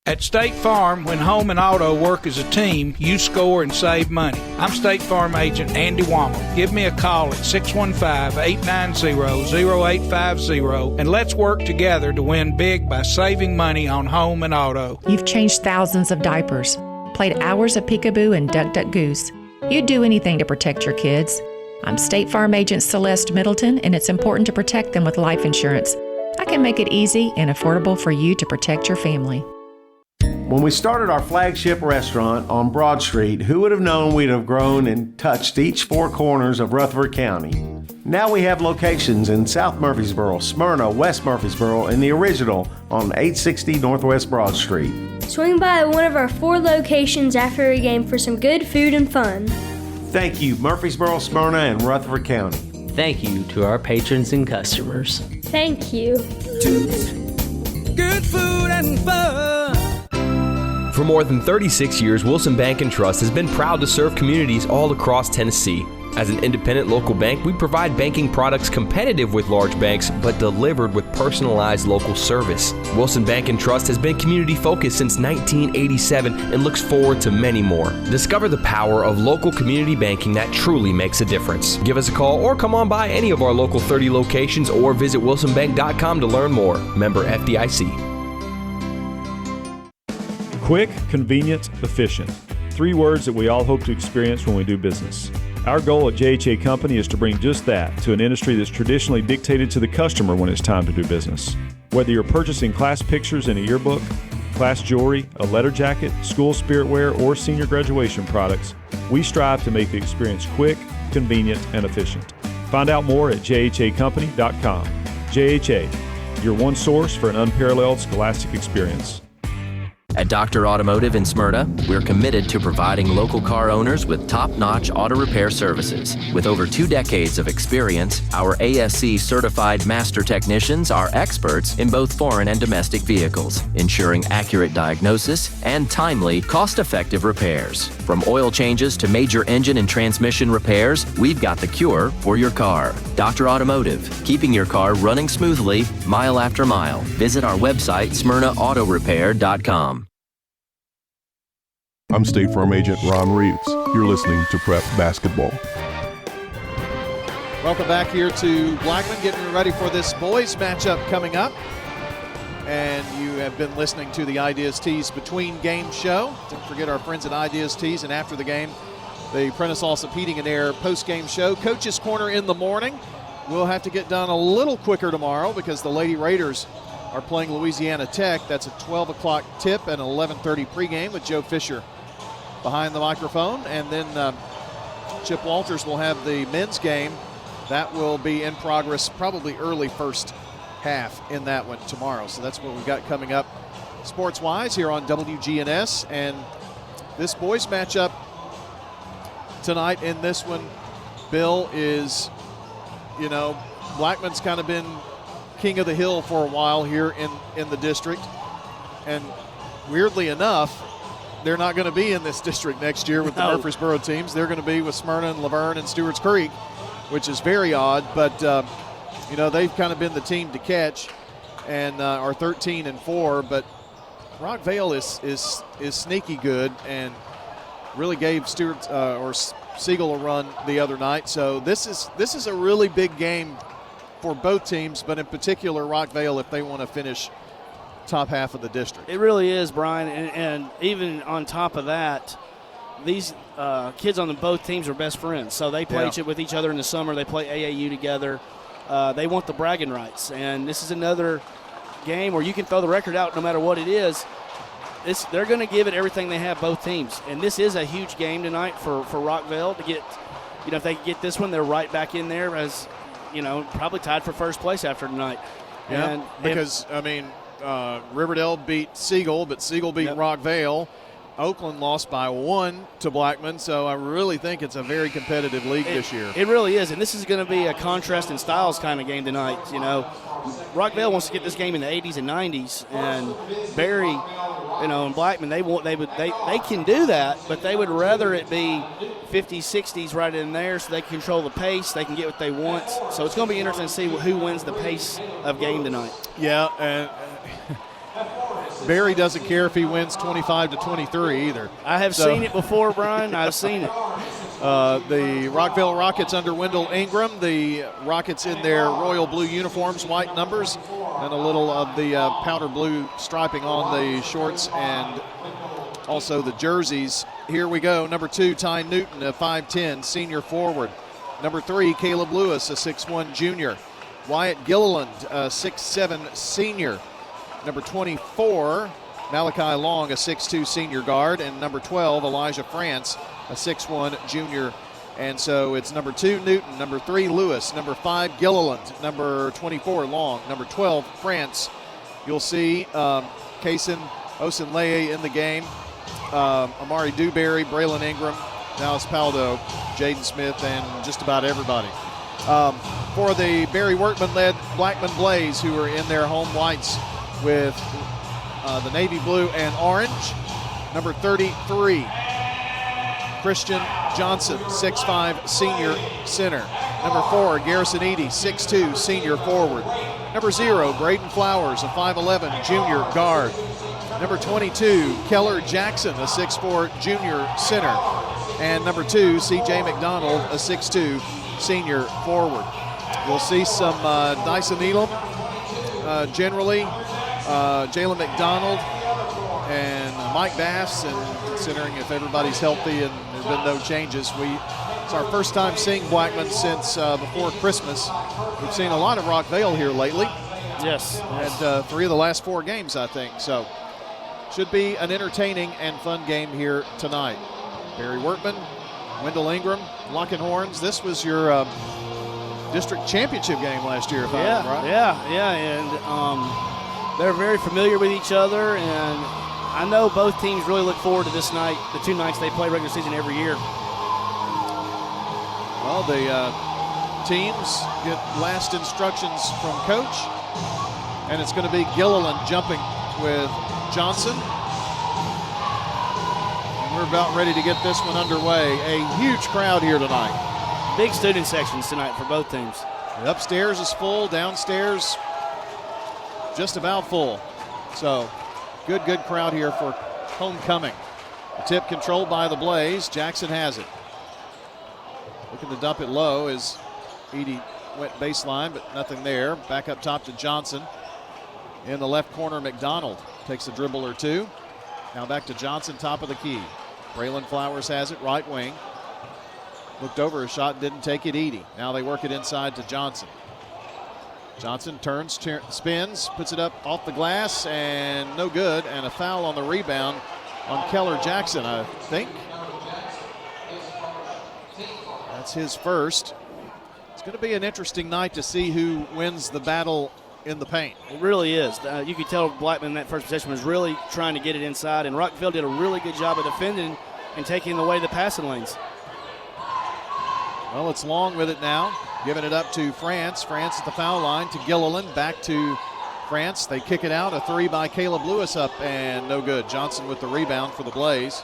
At State Farm, when home and auto work as a team, you score and save money. I'm State Farm agent Andy Wommel. Give me a call at 615-890-0850 and let's work together to win big by saving money on home and auto. You've changed thousands of diapers, played hours of peekaboo and duck, duck, goose. You'd do anything to protect your kids. I'm State Farm agent Celeste Middleton, and it's important to protect them with life insurance. I can make it easy and affordable for you to protect your family. When we started our flagship restaurant on Broad Street, who would have known we'd have grown and touched each four corners of Rutherford County? Now we have locations in South Murfreesboro, Smyrna, West Murfreesboro, and the original on 860 Northwest Broad Street. Swing by one of our 4 locations after a game for some good food and fun. Thank you, Murfreesboro, Smyrna, and Rutherford County. Thank you to our patrons and customers. Thank you. Good food and fun. For more than 36 years, Wilson Bank & Trust has been proud to serve communities all across Tennessee. As an independent local bank, we provide banking products competitive with large banks, but delivered with personalized local service. Wilson Bank & Trust has been community-focused since 1987 and looks forward to many more. Discover the power of local community banking that truly makes a difference. Give us a call or come on by any of our local 30 locations or visit wilsonbank.com to learn more. Member FDIC. Quick, convenient, efficient. 3 words that we all hope to experience when we do business. Our goal at JHA Company is to bring just that to an industry that's traditionally dictated to the customer when it's time to do business. Whether you're purchasing class pictures in a yearbook, class jewelry, a letter jacket, school spirit wear, or senior graduation products, we strive to make the experience quick, convenient, and efficient. Find out more at jhacompany.com. JHA, your one source for an unparalleled scholastic experience. At Dr. Automotive in Smyrna, we're committed to providing local car owners with top-notch auto repair services. With over 2 decades of experience, our ASC certified master technicians are experts in both foreign and domestic vehicles, ensuring accurate diagnosis and timely, cost-effective repairs. From oil changes to major engine and transmission repairs, we've got the cure for your car. Dr. Automotive, keeping your car running smoothly, mile after mile. Visit our website, smyrnaautorepair.com. I'm State Farm agent Ron Reeves. You're listening to Prep Basketball. Welcome back here to Blackman, getting ready for this boys matchup coming up. And you have been listening to the Ideas Tees Between Game show. Don't forget our friends at Ideas Tees, and after the game, the Prentice Allsup Heating and Air post-game show. Coach's Corner in the morning. We'll have to get done a little quicker tomorrow because the Lady Raiders are playing Louisiana Tech. That's a 12 o'clock tip and 11:30 pregame with Joe Fisher behind the microphone. And then Chip Walters will have the men's game. That will be in progress probably early first half in that one tomorrow. So that's what we've got coming up sports-wise here on WGNS. And this boys matchup tonight in this one, Bill, is, you know, Blackman's kind of been king of the hill for a while here in the district. And weirdly enough, they're not going to be in this district next year with the Murfreesboro teams. They're going to be with Smyrna and Laverne and Stewart's Creek, which is very odd. But, you know, they've kind of been the team to catch and are 13-4. But Rockvale is sneaky good and really gave Stewart or Siegel a run the other night. So this is a really big game for both teams, but in particular Rockvale if they want to finish top half of the district. It really is, Brian, and even on top of that, these kids on both teams are best friends. So they play with each other in the summer. They play AAU together. They want the bragging rights, and this is another game where you can throw the record out no matter what it is. They're going to give it everything they have, both teams, and this is a huge game tonight for Rockvale to get. You know, if they get this one, they're right back in there as, you know, probably tied for first place after tonight. Yeah, and because I mean, Riverdale beat Siegel, but Siegel beat Rockvale. Oakland lost by 1 to Blackman, so I really think it's a very competitive league this year. It really is, and this is going to be a contrast in styles kind of game tonight. You know, Rockvale wants to get this game in the 80s and 90s, and Barry, you know, and Blackman, they can do that, but they would rather it be 50s, 60s right in there so they can control the pace, they can get what they want. So it's going to be interesting to see who wins the pace of game tonight. Yeah, and Barry doesn't care if he wins 25-23 either. I have seen it before, Brian. I've seen it. The Rockvale Rockets under Wendell Ingram. The Rockets in their royal blue uniforms, white numbers, and a little of the powder blue striping on the shorts and also the jerseys. Here we go. Number 2, Ty Newton, a 5'10", senior forward. Number 3, Caleb Lewis, a 6'1", junior. Wyatt Gilliland, a 6'7", senior. Number 24, Malachi Long, a 6'2", senior guard. And number 12, Elijah France, a 6'1", junior. And so it's number 2, Newton, number 3, Lewis, number 5, Gilliland, number 24, Long, number 12, France. You'll see Kaysen Osenleye in the game, Amari Dewberry, Braylon Ingram, Dallas Paldo, Jaden Smith, and just about everybody. For the Barry Workman-led Blackman Blaze, who are in their home whites with the navy blue and orange, number 33, Christian Johnson, 6'5", senior center. Number 4, Garrison Eady, 6'2", senior forward. Number 0, Braden Flowers, a 5'11", junior guard. Number 22, Keller Jackson, a 6'4", junior center. And number 2, C.J. McDonald, a 6'2", senior forward. You'll see some Dyson Elam, generally, Jalen McDonald, and Mike Bass, and considering if everybody's healthy and there's been no changes, it's our first time seeing Blackman since before Christmas. We've seen a lot of Rockvale here lately. Yes. And 3 of the last 4 games, I think. So should be an entertaining and fun game here tonight. Barry Workman, Wendell Ingram, Locking Horns. This was your district championship game last year, if I remember right. Yeah, and they're very familiar with each other, and I know both teams really look forward to this night, the 2 nights they play regular season every year. Well, the teams get last instructions from coach, and it's going to be Gilliland jumping with Johnson. And we're about ready to get this one underway. A huge crowd here tonight. Big student sections tonight for both teams. The upstairs is full, downstairs just about full. So good crowd here for homecoming. The tip controlled by the Blaze. Jackson has it. Looking to dump it low as Edie went baseline, but nothing there. Back up top to Johnson. In the left corner, McDonald takes a dribble or 2. Now back to Johnson, top of the key. Braylon Flowers has it, right wing. Looked over a shot, didn't take it, Edie. Now they work it inside to Johnson. Johnson turns, spins, puts it up off the glass, and no good. And a foul on the rebound on Keller Jackson, I think. That's his first. It's going to be an interesting night to see who wins the battle in the paint. It really is. You could tell Blackman in that first possession was really trying to get it inside, and Rockvale did a really good job of defending and taking away the passing lanes. Well, it's Long with it now, giving it up to France. France at the foul line to Gilliland, back to France. They kick it out, a 3 by Caleb Lewis up, and no good. Johnson with the rebound for the Blaze.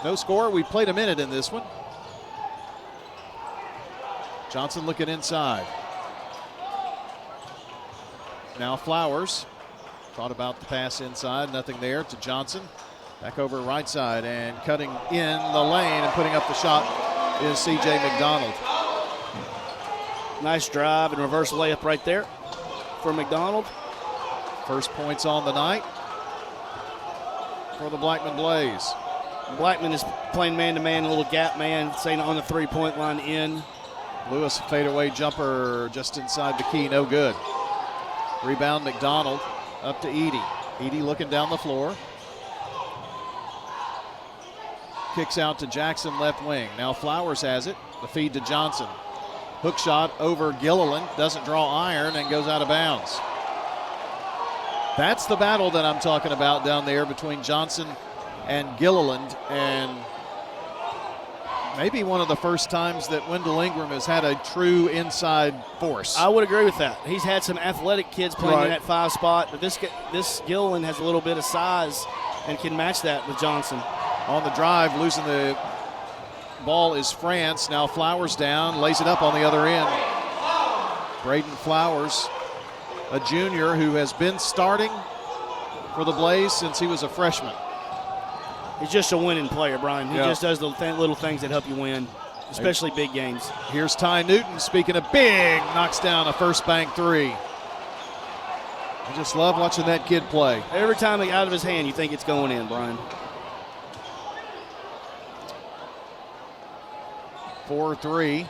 No score. We played a minute in this one. Johnson looking inside. Now Flowers. Thought about the pass inside, nothing there to Johnson. Back over right side and cutting in the lane and putting up the shot is C.J. McDonald. Nice drive and reverse layup right there for McDonald. First points on the night for the Blackman Blaze. Blackman is playing man-to-man, a little gap man, saying on the three-point line in. Lewis, fadeaway jumper just inside the key, no good. Rebound McDonald up to Edie. Edie looking down the floor. Kicks out to Jackson, left wing. Now Flowers has it. The feed to Johnson. Hook shot over Gilliland. Doesn't draw iron and goes out of bounds. That's the battle that I'm talking about down there between Johnson and Gilliland. And maybe one of the first times that Wendell Ingram has had a true inside force. I would agree with that. He's had some athletic kids playing in that 5 spot, but this Gilliland has a little bit of size and can match that with Johnson. On the drive, losing the ball is France. Now Flowers down, lays it up on the other end. Braden Flowers, a junior who has been starting for the Blaze since he was a freshman. He's just a winning player, Brian. He just does the little things that help you win, especially big games. Here's Ty Newton, speaking of big, knocks down a first bank three. I just love watching that kid play. Every time out of his hand, you think it's going in, Brian. 4-3.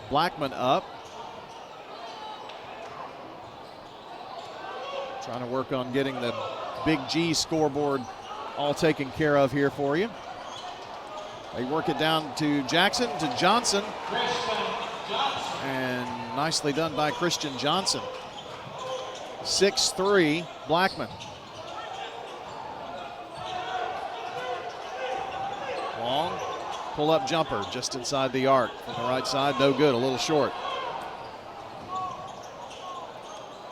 Blackman up. Trying to work on getting the Big G scoreboard all taken care of here for you. They work it down to Jackson, to Johnson. And nicely done by Christian Johnson. 6-3, Blackman. Long pull-up jumper just inside the arc. From the right side, no good, a little short.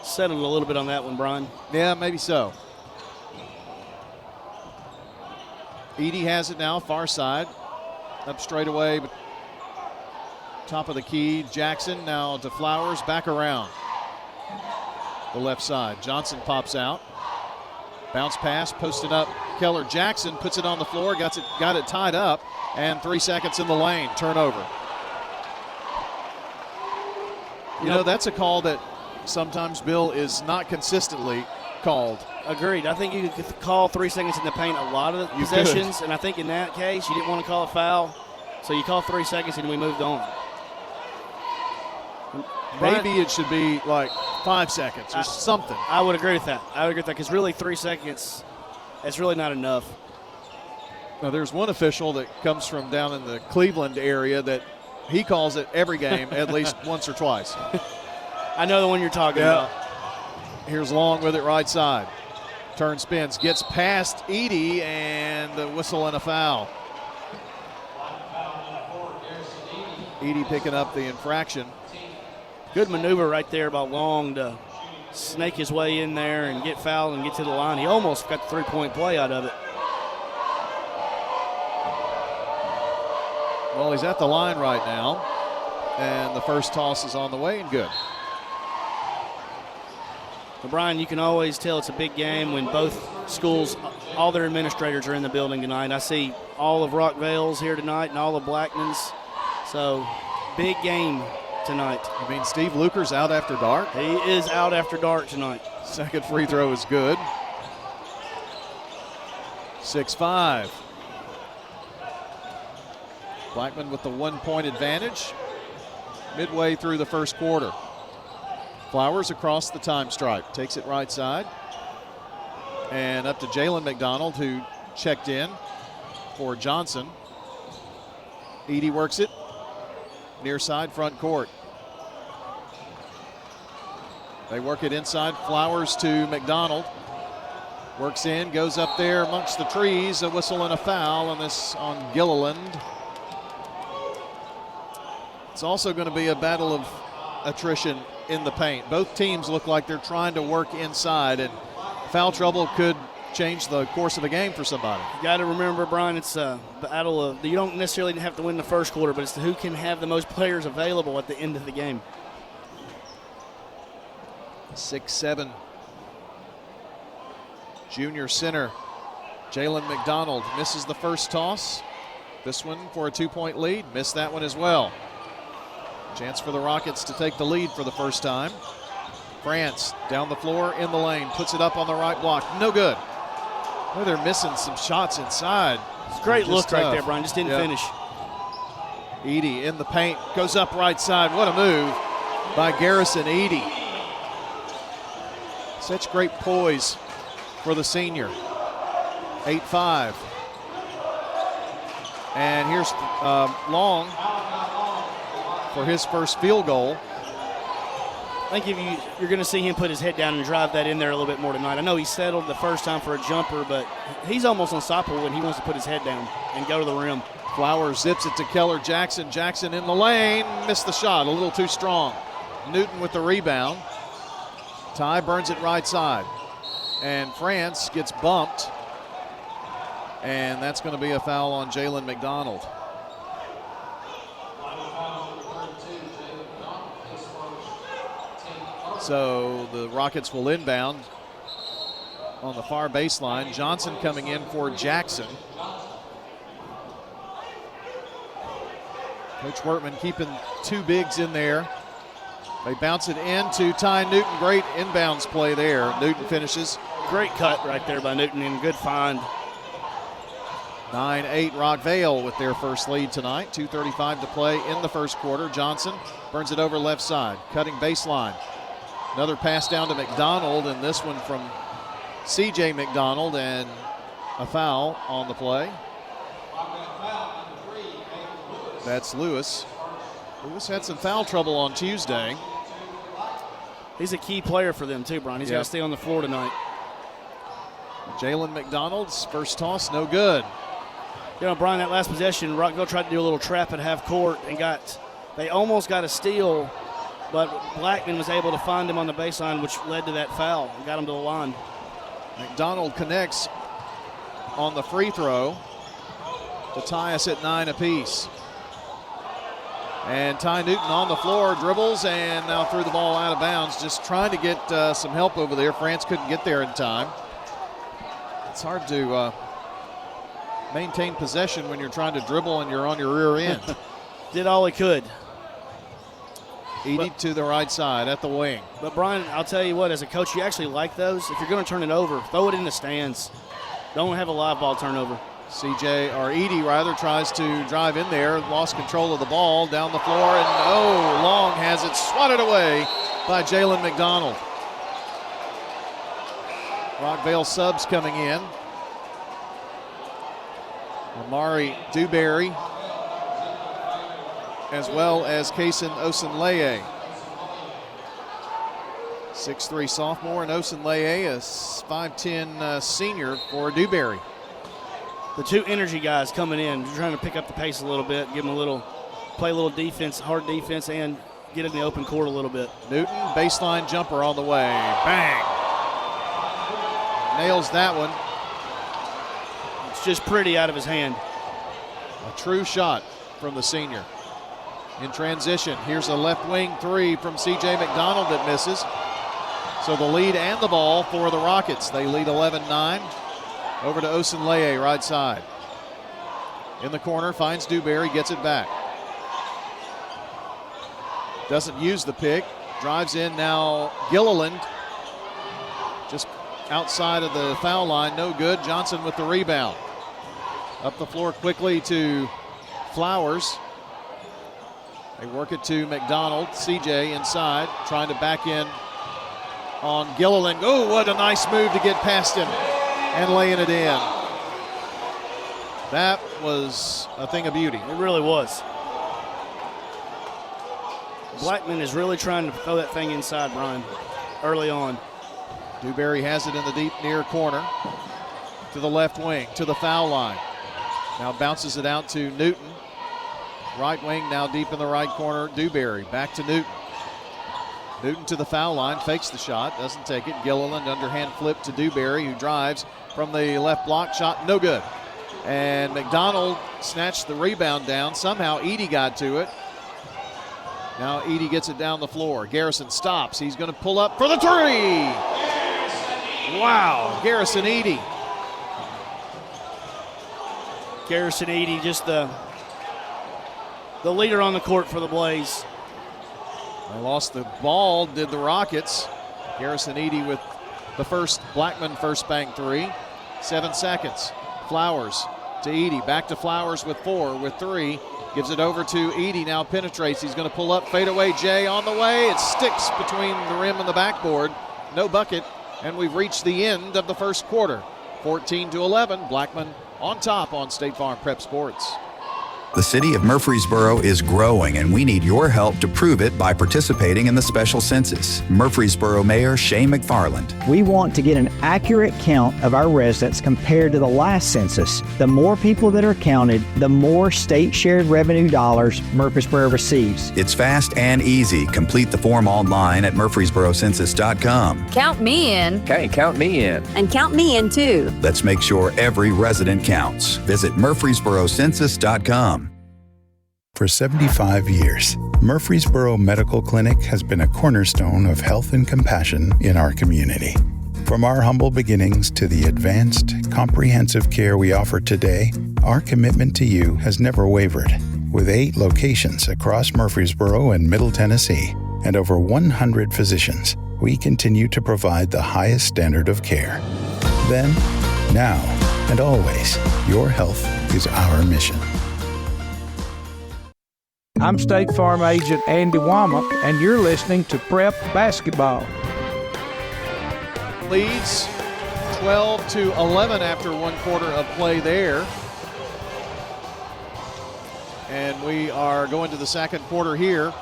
Settled a little bit on that one, Brian. Yeah, maybe so. Edey has it now, far side. Up straight away, but top of the key. Jackson now to Flowers, back around. The left side. Johnson pops out. Bounce pass, posted up. Keller Jackson puts it on the floor, got it tied up, and 3 seconds in the lane. Turnover. You know, that's a call that sometimes, Bill, is not consistently called. Agreed. I think you could call 3 seconds in the paint a lot of the possessions, and I think in that case you didn't want to call a foul, so you call 3 seconds and we moved on. Maybe it should be like 5 seconds or something. I would agree with that. Because really 3 seconds, it's really not enough. Now, there's one official that comes from down in the Cleveland area that he calls it every game at least once or twice. I know the one you're talking about. Here's Long with it right side. Turn spins, gets past Edey, and the whistle and a foul. Edey picking up the infraction. Good maneuver right there by Long to snake his way in there and get fouled and get to the line. He almost got the three-point play out of it. Well, he's at the line right now, and the first toss is on the way and good. But Brian, you can always tell it's a big game when both schools, all their administrators are in the building tonight. I see all of Rockvale's here tonight and all of Blackman's. So, big game tonight. You mean Steve Luker's out after dark? He is out after dark tonight. Second free throw is good. 6-5. Blackman with the 1-point advantage midway through the first quarter. Flowers across the time stripe, takes it right side. And up to Jalen McDonald, who checked in for Johnson. Edey works it, near side front court. They work it inside, Flowers to McDonald. Works in, goes up there amongst the trees, a whistle and a foul on this on Gilliland. It's also going to be a battle of attrition in the paint. Both teams look like they're trying to work inside, and foul trouble could change the course of a game for somebody. You got to remember, Brian, it's a battle of, you don't necessarily have to win the first quarter, but it's who can have the most players available at the end of the game. 6'7". Junior center Jalen McDonald misses the first toss. This one for a 2-point lead. Missed that one as well. Chance for the Rockets to take the lead for the first time. France down the floor in the lane. Puts it up on the right block. No good. Oh, they're missing some shots inside. It's a great look right there, Brian. Just didn't finish. Edey in the paint. Goes up right side. What a move by Garrison Edey. Such great poise for the senior. 8-5. And here's Long for his first field goal. I think you're going to see him put his head down and drive that in there a little bit more tonight. I know he settled the first time for a jumper, but he's almost unstoppable when he wants to put his head down and go to the rim. Flowers zips it to Keller Jackson. Jackson in the lane. Missed the shot. A little too strong. Newton with the rebound. Ty burns it right side. And France gets bumped. And that's going to be a foul on Jalen McDonald. So the Rockets will inbound. on the far baseline. Johnson coming in for Jackson. Coach Wertman keeping two bigs in there. They bounce it into Ty Newton. Great inbounds play there. Newton finishes. Great cut right there by Newton and good find. 9-8 Rockvale with their first lead tonight. 2:35 to play in the first quarter. Johnson burns it over left side. Cutting baseline. Another pass down to McDonald, and this one from C.J. McDonald, and a foul on the play. That's Lewis. Lewis had some foul trouble on Tuesday. He's a key player for them too, Brian. He's got to stay on the floor tonight. Jalen McDonald's first toss, no good. You know, Brian, that last possession, Rockville tried to do a little trap at half court and they almost got a steal, but Blackman was able to find him on the baseline, which led to that foul and got him to the line. McDonald connects on the free throw to tie us at 9 apiece. And Ty Newton on the floor, dribbles, and now threw the ball out of bounds, just trying to get some help over there. France couldn't get there in time. It's hard to maintain possession when you're trying to dribble and you're on your rear end. Did all he could. Edie to the right side at the wing. But, Brian, I'll tell you what, as a coach, you actually like those. If you're going to turn it over, throw it in the stands. Don't have a live ball turnover. Edie rather, tries to drive in there, lost control of the ball down the floor, and Long has it swatted away by Jalen McDonald. Rockvale subs coming in. Amari Dewberry, as well as Kason Osunleye. 6'3" sophomore, and Osunleye, a 5'10" senior for Dewberry. The two energy guys coming in, trying to pick up the pace a little bit, give them play a little defense, hard defense, and get in the open court a little bit. Newton, baseline jumper on the way. Bang! Nails that one. It's just pretty out of his hand. A true shot from the senior. In transition, here's a left wing three from C.J. McDonald that misses. So the lead and the ball for the Rockets. They lead 11-9. Over to Osunleye, right side. In the corner, finds Dewberry, gets it back. Doesn't use the pick. Drives in now Gilliland. Just outside of the foul line, no good. Johnson with the rebound. Up the floor quickly to Flowers. They work it to McDonald. CJ inside, trying to back in on Gilliland. Oh, what a nice move to get past him and laying it in. That was a thing of beauty. It really was. Blackman is really trying to throw that thing inside, Brian, early on. Dewberry has it in the deep near corner to the left wing, to the foul line. Now bounces it out to Newton. Right wing now deep in the right corner. Dewberry back to Newton. Newton to the foul line, fakes the shot, doesn't take it. Gilliland underhand flip to Dewberry, who drives from the left block, shot no good. And McDonald snatched the rebound down. Somehow Edie got to it. Now Edie gets it down the floor. Garrison stops. He's going to pull up for the three. Wow, Garrison Edie. Garrison Edie, just the leader on the court for the Blaze. They lost the ball, did the Rockets. Garrison Edie with the first Blackman first bank three. 7 seconds. Flowers to Edie. Back to Flowers with 4, with 3. Gives it over to Edie, now penetrates. He's going to pull up, fadeaway Jay on the way. It sticks between the rim and the backboard. No bucket, and we've reached the end of the first quarter. 14-11, Blackman on top on State Farm Prep Sports. The city of Murfreesboro is growing, and we need your help to prove it by participating in the special census. Murfreesboro Mayor Shane McFarland. We want to get an accurate count of our residents compared to the last census. The more people that are counted, the more state shared revenue dollars Murfreesboro receives. It's fast and easy. Complete the form online at murfreesborocensus.com. Count me in. Okay, count me in. And count me in too. Let's make sure every resident counts. Visit murfreesborocensus.com. For 75 years, Murfreesboro Medical Clinic has been a cornerstone of health and compassion in our community. For From our humble beginnings to the advanced, comprehensive care we offer today, our commitment to you has never wavered. With 8 locations across Murfreesboro and Middle Tennessee and over 100 physicians, we continue to provide the highest standard of care. Then, now, and always, your health is our mission. I'm State Farm Agent Andy Womack, and you're listening to Prep Basketball. Leads 12-11 after 1 quarter of play there. And we are going to the second quarter here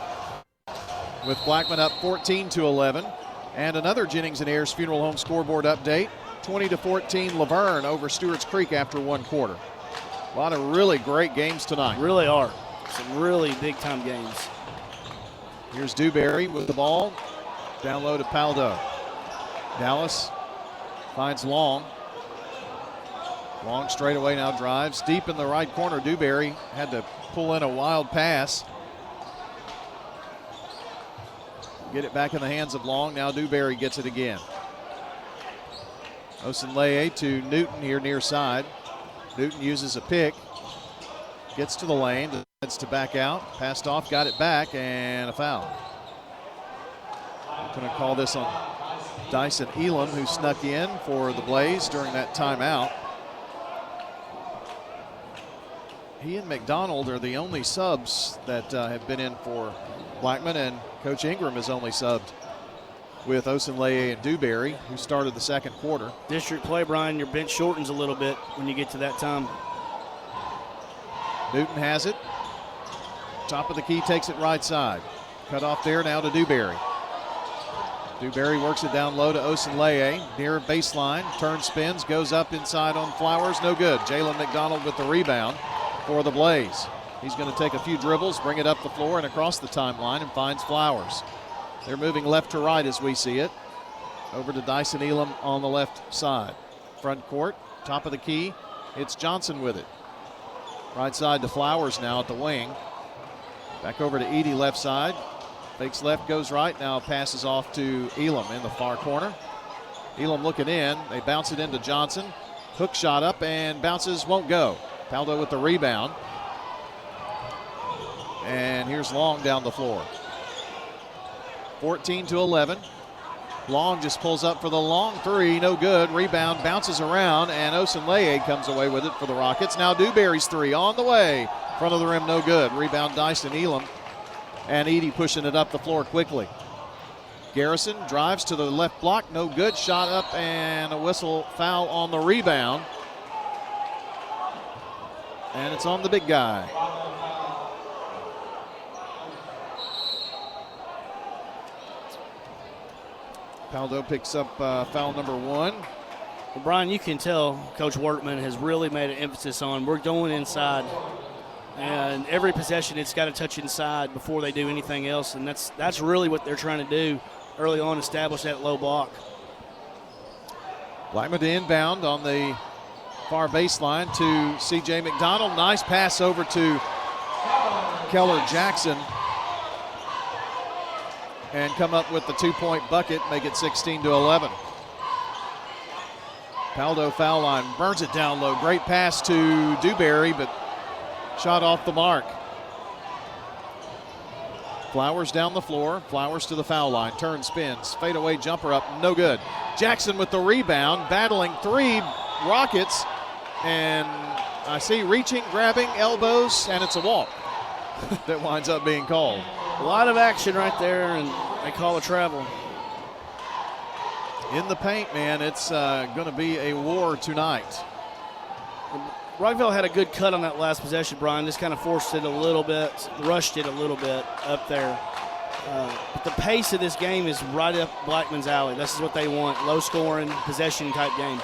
with Blackman up 14-11. And another Jennings & Ayers Funeral Home scoreboard update. 20-14 Laverne over Stewart's Creek after 1 quarter. A lot of really great games tonight. Really are. Some really big-time games. Here's Dewberry with the ball. Down low to Paldo. Dallas finds Long. Long straight away now drives. Deep in the right corner, Dewberry had to pull in a wild pass. Get it back in the hands of Long. Now Dewberry gets it again. Osenleye to Newton here near side. Newton uses a pick. Gets to the lane. Decides to back out. Passed off, got it back, and a foul. I'm going to call this on Dyson Elam, who snuck in for the Blaze during that timeout. He and McDonald are the only subs that have been in for Blackman, and Coach Ingram has only subbed with Osenleye and Dewberry, who started the second quarter. District play, Brian, your bench shortens a little bit when you get to that time. Newton has it. Top of the key, takes it right side. Cut off there now to Dewberry. Dewberry works it down low to Osenleye, near baseline, turns, spins, goes up inside on Flowers, no good. Jalen McDonald with the rebound for the Blaze. He's going to take a few dribbles, bring it up the floor and across the timeline, and finds Flowers. They're moving left to right as we see it. Over to Dyson Elam on the left side. Front court, top of the key, it's Johnson with it. Right side to Flowers now at the wing. Back over to Edey left side. Fakes left, goes right, now passes off to Elam in the far corner. Elam looking in, they bounce it into Johnson. Hook shot up and bounces, won't go. Paldo with the rebound. And here's Long down the floor. 14-11. Long just pulls up for the long three, no good. Rebound, bounces around, and Osenleye comes away with it for the Rockets. Now Dewberry's three on the way. Front of the rim, no good. Rebound, Dyson Elam. And Edey pushing it up the floor quickly. Garrison drives to the left block, no good. Shot up and a whistle, foul on the rebound. And it's on the big guy. Paldo picks up foul number 1. Well, Brian, you can tell Coach Workman has really made an emphasis on we're going inside. And every possession, it's got to touch inside before they do anything else. And that's really what they're trying to do early on, establish that low block. Blackman to inbound on the far baseline to C.J. McDonald. Nice pass over to Keller Jackson. And come up with the 2-point bucket, make it 16-11. Paldo foul line, burns it down low. Great pass to Dewberry, but shot off the mark. Flowers down the floor, Flowers to the foul line, turns, spins, fadeaway jumper up, no good. Jackson with the rebound, battling 3 Rockets, and I see reaching, grabbing, elbows, and it's a walk that winds up being called. A lot of action right there, and they call a travel. In the paint, man, it's going to be a war tonight. Rockvale had a good cut on that last possession, Brian. Just kind of forced it a little bit, rushed it a little bit up there. But the pace of this game is right up Blackman's alley. This is what they want, low-scoring, possession-type game.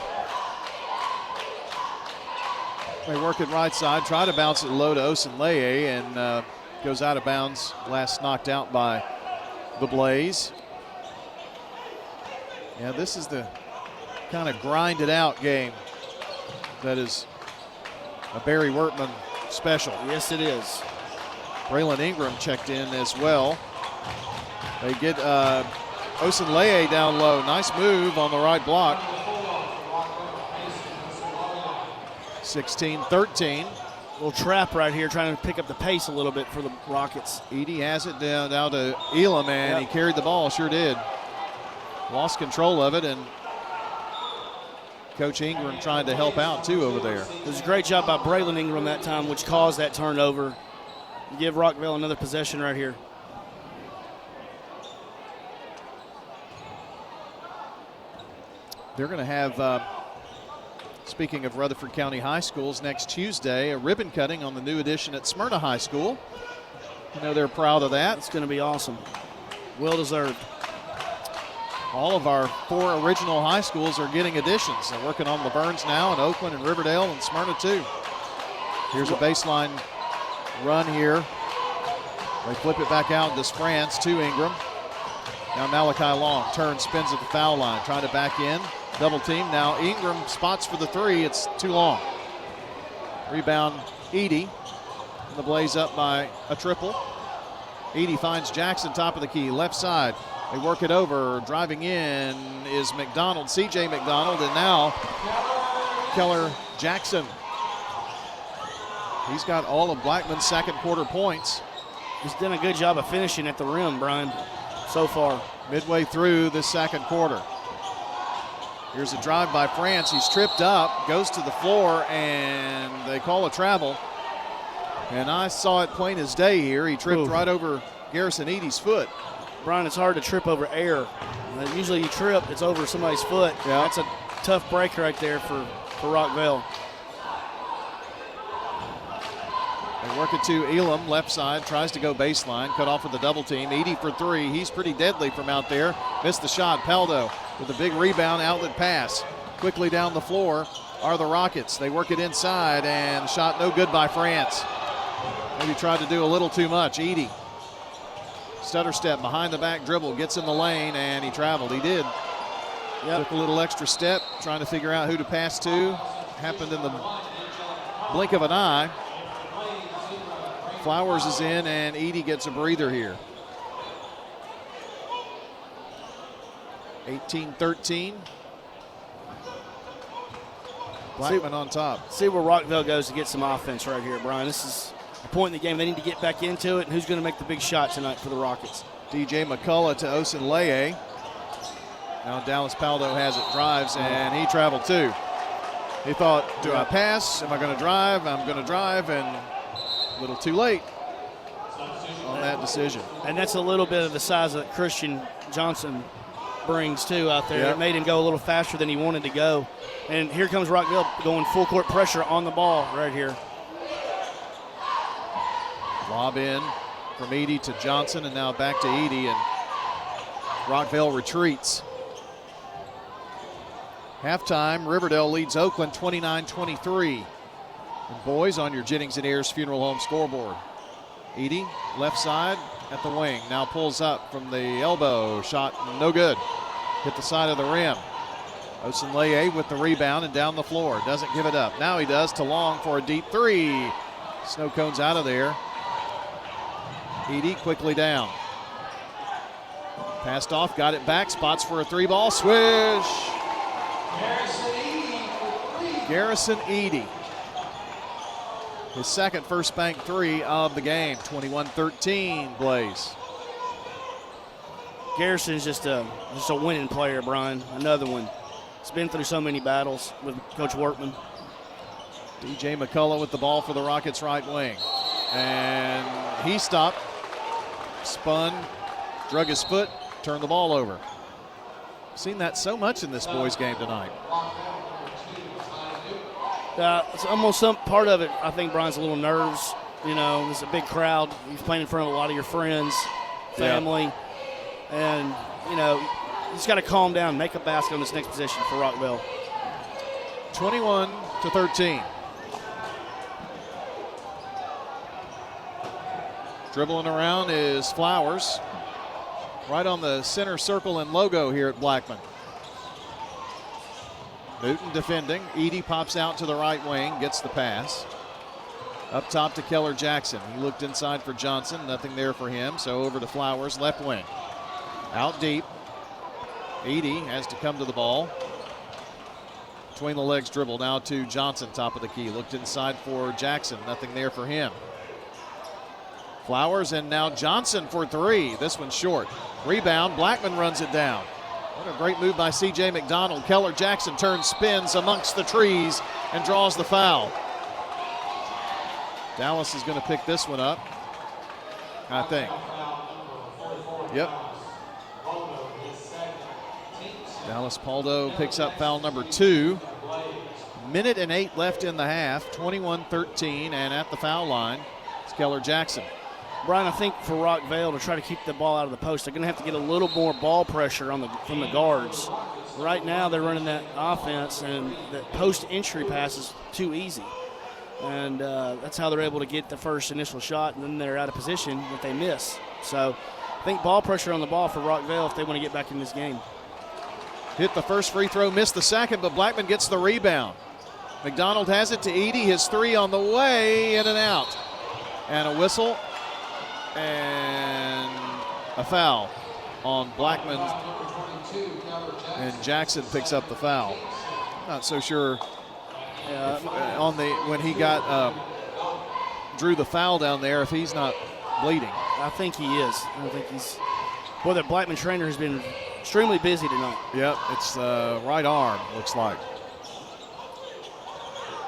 They work it right side, try to bounce it low to Osenleye, and goes out of bounds. Last knocked out by the Blaze. Yeah, this is the kind of grinded-out game that is a Barry Workman special. Yes, it is. Braylon Ingram checked in as well. They get Osunleye down low. Nice move on the right block. 16-13. Little trap right here, trying to pick up the pace a little bit for the Rockets. Edey has it down to Elam, and he carried the ball, sure did. Lost control of it, and Coach Ingram trying to help out too over there. It was a great job by Braylon Ingram that time, which caused that turnover. Give Rockvale another possession right here. They're going to have, speaking of Rutherford County High Schools, next Tuesday, a ribbon cutting on the new addition at Smyrna High School. I know they're proud of that. It's going to be awesome. Well deserved. All of our 4 original high schools are getting additions. They're working on Laverne's now, and Oakland and Riverdale and Smyrna too. Here's a baseline run here. They flip it back out to France to Ingram. Now Malachi Long turns, spins at the foul line, trying to back in. Double team. Now Ingram spots for the 3. It's too long. Rebound Edey. And the Blaze up by a triple. Edey finds Jackson top of the key, left side. They work it over. Driving in is McDonald, C.J. McDonald, and now Keller Jackson. He's got all of Blackman's second quarter points. He's done a good job of finishing at the rim, Brian, so far. Midway through the second quarter. Here's a drive by France. He's tripped up, goes to the floor, and they call a travel. And I saw it plain as day here. He tripped right over Garrison Edey's foot. Brian, it's hard to trip over air. Usually you trip, it's over somebody's foot. Yeah. That's a tough break right there for Rockvale. They work it to Elam, left side, tries to go baseline, cut off with the double team. Edey for 3. He's pretty deadly from out there. Missed the shot. Peldo with a big rebound, outlet pass. Quickly down the floor are the Rockets. They work it inside, and shot no good by France. Maybe tried to do a little too much. Edey, stutter step, behind the back dribble, gets in the lane, and he traveled. He did. Yep. Took a little extra step, trying to figure out who to pass to. Happened in the blink of an eye. Flowers is in, and Edey gets a breather here. 18-13. Blackman on top. See where Rockvale goes to get some offense right here, Brian. This is a point in the game. They need to get back into it, and who's going to make the big shot tonight for the Rockets? DJ McCullough to Osunleye. Now Dallas Paldo has it, drives, and he traveled too. He thought, do I pass? Am I going to drive? I'm going to drive, and a little too late on that decision. And that's a little bit of the size that Christian Johnson brings too out there. It made him go a little faster than he wanted to go. And here comes Rockvale going full court pressure on the ball right here. Lob in from Edey to Johnson, and now back to Edey, and Rockvale retreats. Halftime, Riverdale leads Oakland 29-23. And boys, on your Jennings and Ayers Funeral Home scoreboard. Edey, left side at the wing. Now pulls up from the elbow. Shot no good. Hit the side of the rim. Osunleye with the rebound and down the floor. Doesn't give it up. Now he does to Long for a deep 3. Snow cone's out of there. Edey quickly down. Passed off, got it back. Spots for a 3-ball. Swish. Garrison Edey. His second first bank 3 of the game. 21-13 Blaze. Garrison's just a winning player, Brian. Another one. He's been through so many battles with Coach Workman. DJ McCullough with the ball for the Rockets' right wing. And he stopped, spun, drug his foot, turned the ball over. Seen that so much in this boys' game tonight. It's almost some part of it. I think Brian's a little nerves. You know, it's a big crowd. He's playing in front of a lot of your friends, family, and you know, you just got to calm down, make a basket on this next possession for Rockvale. 21-13. Dribbling around is Flowers, right on the center circle and logo here at Blackman. Newton defending. Edey pops out to the right wing, gets the pass. Up top to Keller Jackson. He looked inside for Johnson, nothing there for him, so over to Flowers, left wing. Out deep, Edie has to come to the ball. Between the legs dribble now to Johnson, top of the key. Looked inside for Jackson. Nothing there for him. Flowers and now Johnson for three. This one's short. Rebound. Blackman runs it down. What a great move by C.J. McDonald. Keller Jackson turns, spins amongst the trees, and draws the foul. Dallas is going to pick this one up, I think. Yep. Dallas Paldo picks up foul number 2. Minute and 8 left in the half, 21-13, and at the foul line, it's Keller Jackson. Brian, I think for Rockvale to try to keep the ball out of the post, they're going to have to get a little more ball pressure from the guards. Right now they're running that offense, and the post entry pass is too easy. And that's how they're able to get the first initial shot, and then they're out of position if they miss. So I think ball pressure on the ball for Rockvale if they want to get back in this game. Hit the first free throw, missed the second, but Blackman gets the rebound. McDonald has it to Edie, his three on the way, in and out. And a whistle and a foul on Blackman. And Jackson picks up the foul. Not so sure when he got drew the foul down there if he's not bleeding. I think he is. I think he's. Boy, that Blackman trainer has been extremely busy tonight. Yep, it's right arm, looks like.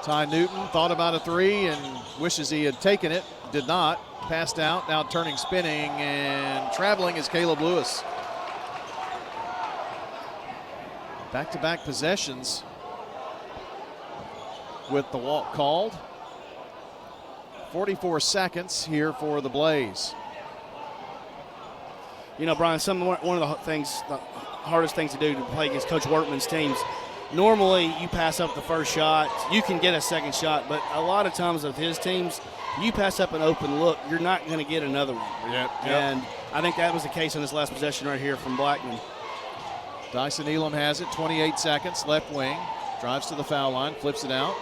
Ty Newton thought about a three and wishes he had taken it. Did not. Passed out, now turning, spinning, and traveling is Caleb Lewis. Back-to-back possessions with the walk called. 44 seconds here for the Blaze. You know, Brian, one of the hardest things to do to play against Coach Workman's teams, normally you pass up the first shot, you can get a second shot, but a lot of times with his teams, you pass up an open look, you're not going to get another one. Yep. And I think that was the case in this last possession right here from Blackman. Dyson Elam has it, 28 seconds, left wing, drives to the foul line, flips it out.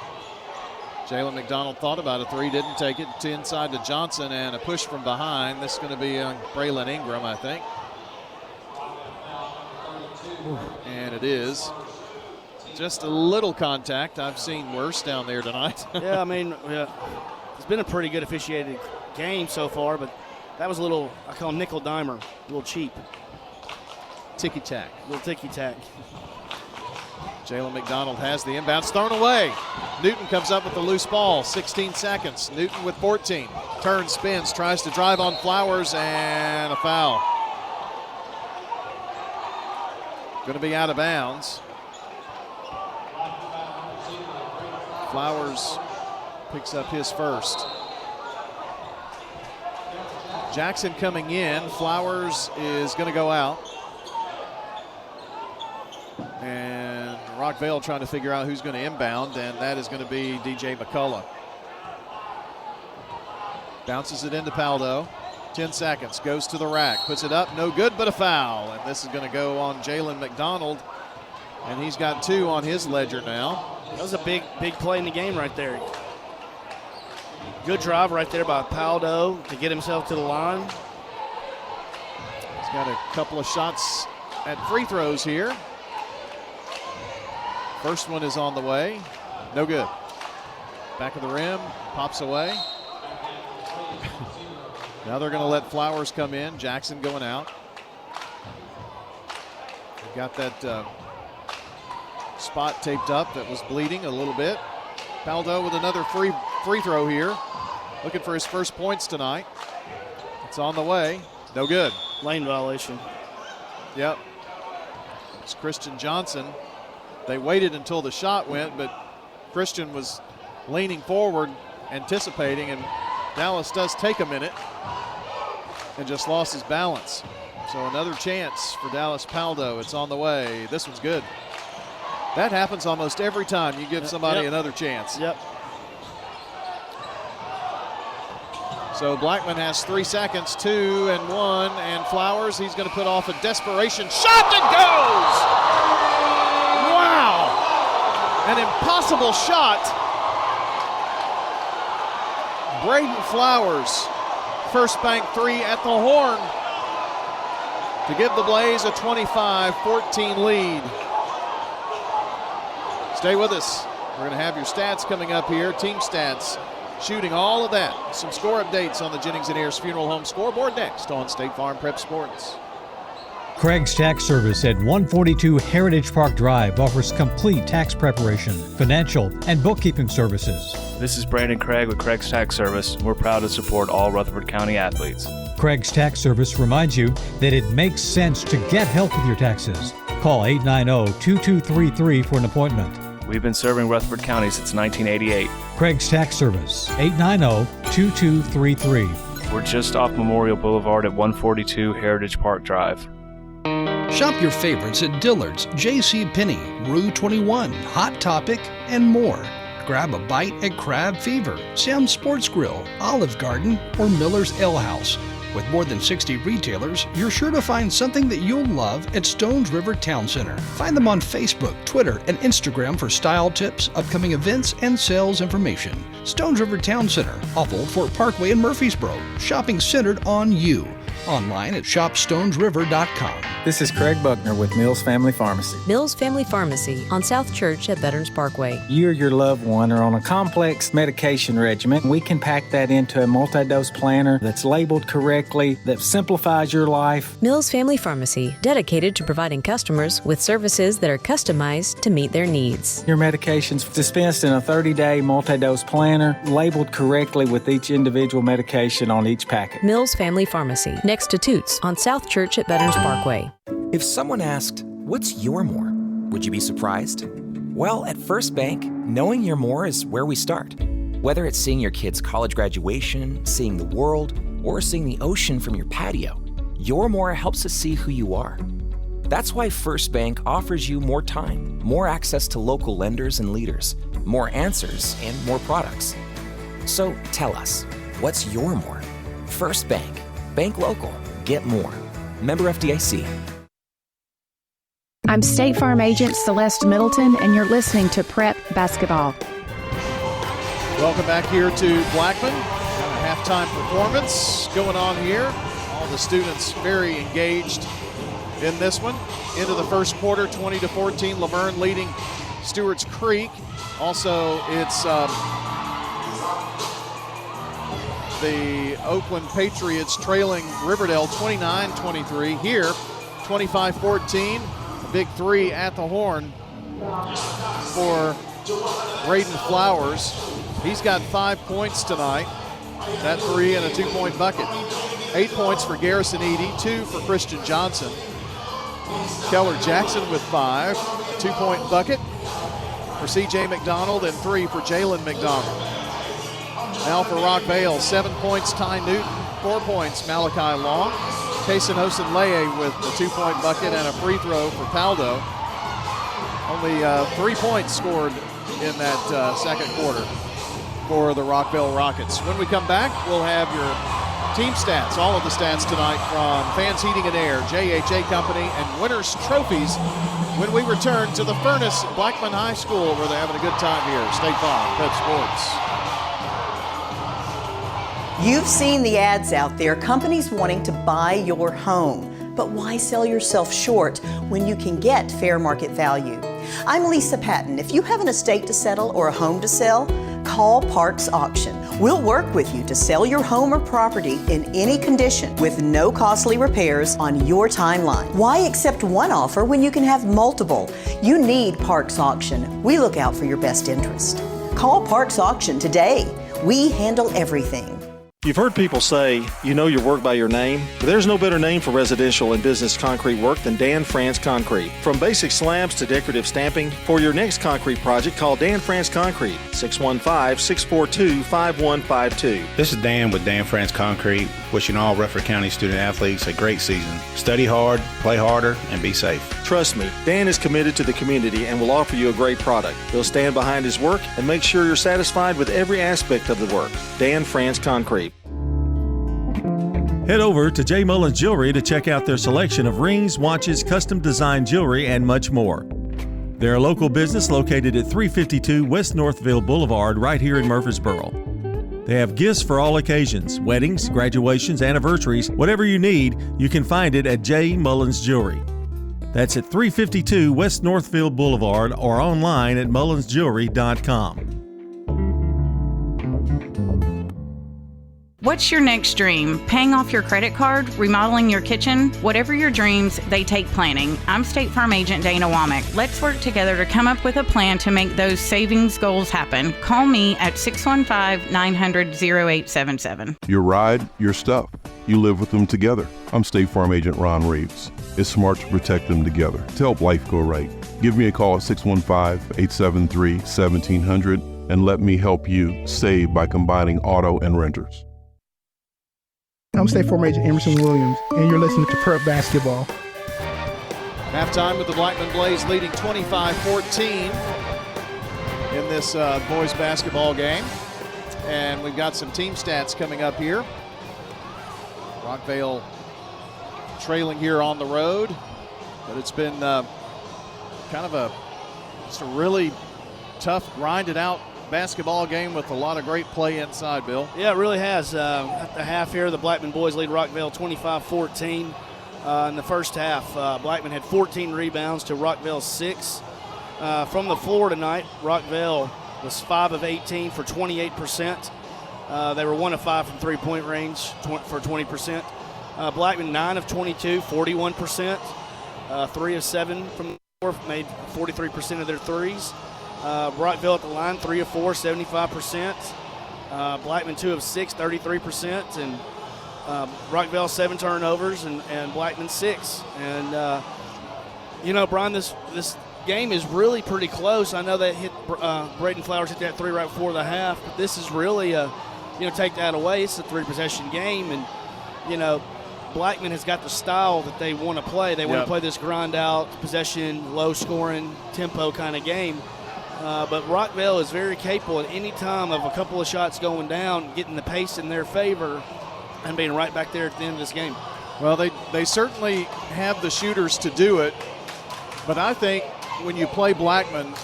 Jalen McDonald thought about a three, didn't take it, to inside to Johnson, and a push from behind. This is going to be on Braylon Ingram, I think. And it is. Just a little contact. I've seen worse down there tonight. Yeah, I mean, it's been a pretty good officiated game so far, but that was a little, I call him nickel dimer, a little cheap. Ticky-tack. A little ticky-tack. Jalen McDonald has the inbounds thrown away. Newton comes up with the loose ball, 16 seconds. Newton with 14. Turns, spins, tries to drive on Flowers, and a foul. Going to be out of bounds. Flowers picks up his first. Jackson coming in. Flowers is going to go out. And Rockvale trying to figure out who's going to inbound, and that is going to be DJ McCullough. Bounces it into Paldo. 10 seconds, goes to the rack, puts it up, no good, but a foul. And this is going to go on Jalen McDonald, and he's got 2 on his ledger now. That was a big play in the game right there. Good drive right there by Paldo to get himself to the line. He's got a couple of shots at free throws here. First one is on the way. No good. Back of the rim, pops away. Now they're going to let Flowers come in. Jackson going out. They've got that spot taped up that was bleeding a little bit. Paldo with another free throw here. Looking for his first points tonight. It's on the way. No good. Lane violation. Yep. It's Christian Johnson. They waited until the shot went, but Christian was leaning forward, anticipating, and Dallas does take a minute and just lost his balance. So another chance for Dallas Paldo. It's on the way. This one's good. That happens almost every time you give somebody another chance. Yep. So Blackman has 3 seconds, 2 and 1, and Flowers, he's going to put off a desperation shot that goes! Wow! An impossible shot. Braden Flowers, first bank 3 at the horn. to give the Blaze a 25-14 lead. Stay with us. We're going to have your stats coming up here, team stats, shooting, all of that. Some score updates on the Jennings and Ayers Funeral Home scoreboard next on State Farm Prep Sports. Craig's Tax Service at 142 Heritage Park Drive offers complete tax preparation, financial, and bookkeeping services. This is Brandon Craig with Craig's Tax Service. We're proud to support all Rutherford County athletes. Craig's Tax Service reminds you that it makes sense to get help with your taxes. Call 890-2233 for an appointment. We've been serving Rutherford County since 1988. Craig's Tax Service, 890-2233. We're just off Memorial Boulevard at 142 Heritage Park Drive. Shop your favorites at Dillard's, J.C. Penney, Rue 21, Hot Topic, and more. Grab a bite at Crab Fever, Sam's Sports Grill, Olive Garden, or Miller's Ale House. With more than 60 retailers, you're sure to find something that you'll love at Stones River Town Center. Find them on Facebook, Twitter, and Instagram for style tips, upcoming events, and sales information. Stones River Town Center, off Old Fort Parkway in Murfreesboro. Shopping centered on you. Online at shopstonesriver.com. This is Craig Buckner with Mills Family Pharmacy. Mills Family Pharmacy on South Church at Veterans Parkway. You or your loved one are on a complex medication regimen. We can pack that into a multi-dose planner that's labeled correctly, that simplifies your life. Mills Family Pharmacy, dedicated to providing customers with services that are customized to meet their needs. Your medication's dispensed in a 30-day multi-dose planner, labeled correctly with each individual medication on each packet. Mills Family Pharmacy, next to Toots on South Church at Veterans Parkway. If someone asked, "What's your more?" would you be surprised? Well, at First Bank, knowing your more is where we start. Whether it's seeing your kid's college graduation, seeing the world, or seeing the ocean from your patio, your more helps us see who you are. That's why First Bank offers you more time, more access to local lenders and leaders, more answers, and more products. So tell us, what's your more? First Bank. Bank local. Get more. Member FDIC. I'm State Farm Agent Celeste Middleton, and you're listening to Prep Basketball. Welcome back here to Blackman. Got a halftime performance going on here. All the students very engaged in this one. Into the first quarter, 20-14. Laverne leading Stewart's Creek. Also, it's the Oakland Patriots trailing Riverdale 29-23. Here, 25-14. A big three at the horn for Braden Flowers. He's got 5 points tonight. That three and a 2-point bucket. 8 points for Garrison Eady, 2 for Christian Johnson. Keller Jackson with 5, 2-point bucket for C.J. McDonald and 3 for Jalen McDonald. Now for Rockvale, 7 points, Ty Newton, 4 points, Malachi Long. Kason Hosenleye with the 2-point bucket and a free throw for Paldo. Only 3 points scored in that second quarter for the Rockvale Rockets. When we come back, we'll have your team stats, all of the stats tonight from Fans Heating and Air, JHA Company, and winners' trophies when we return to the Furnace at Blackman High School, where they're having a good time here. State Farm Prep Sports. You've seen the ads out there, companies wanting to buy your home. But why sell yourself short when you can get fair market value? I'm Lisa Patton. If you have an estate to settle or a home to sell, call Parks Auction. We'll work with you to sell your home or property in any condition with no costly repairs on your timeline. Why accept one offer when you can have multiple? You need Parks Auction. We look out for your best interest. Call Parks Auction today. We handle everything. You've heard people say, you know your work by your name, but there's no better name for residential and business concrete work than Dan France Concrete. From basic slabs to decorative stamping, for your next concrete project, call Dan France Concrete, 615-642-5152. This is Dan with Dan France Concrete, wishing all Rutherford County student athletes a great season. Study hard, play harder, and be safe. Trust me, Dan is committed to the community and will offer you a great product. He'll stand behind his work and make sure you're satisfied with every aspect of the work. Dan France Concrete. Head over to J. Mullins Jewelry to check out their selection of rings, watches, custom design jewelry, and much more. They're a local business located at 352 West Northville Boulevard right here in Murfreesboro. They have gifts for all occasions, weddings, graduations, anniversaries, whatever you need, you can find it at J. Mullins Jewelry. That's at 352 West Northfield Boulevard or online at mullinsjewelry.com. What's your next dream? Paying off your credit card? Remodeling your kitchen? Whatever your dreams, they take planning. I'm State Farm Agent Dana Womack. Let's work together to come up with a plan to make those savings goals happen. Call me at 615-900-0877. Your ride, your stuff. You live with them together. I'm State Farm Agent Ron Reeves. It's smart to protect them together to help life go right. Give me a call at 615-873-1700 and let me help you save by combining auto and renters. I'm State Farm Agent Emerson Williams, and you're listening to Prep Basketball. Halftime with the Blackman Blaze leading 25-14 in this boys basketball game. And we've got some team stats coming up here. Rockvale trailing here on the road, but it's been kind of just a really tough, grinded out basketball game with a lot of great play inside, Bill. Yeah, it really has. At the half here, the Blackman boys lead Rockvale 25-14. In the first half, Blackman had 14 rebounds to Rockvale's 6. From the floor tonight, Rockvale was 5 of 18 for 28%. They were 1 of 5 from three-point range for 20%. Blackman 9 of 22, 41%. 3 of 7 from the floor, made 43% of their threes. Rockvale at the line, 3 of 4, 75%. Blackman 2 of 6, 33%. And Rockvale 7 turnovers and Blackman 6. And, Brian, this game is really pretty close. I know that Braden Flowers hit that 3 right before the half, but this is really take that away. It's a 3-possession game. And, Blackman has got the style that they want to play. They want to play this grind-out, possession, low-scoring, tempo kind of game. But Rockvale is very capable at any time of a couple of shots going down, getting the pace in their favor, and being right back there at the end of this game. Well, they certainly have the shooters to do it, but I think when you play Blackman,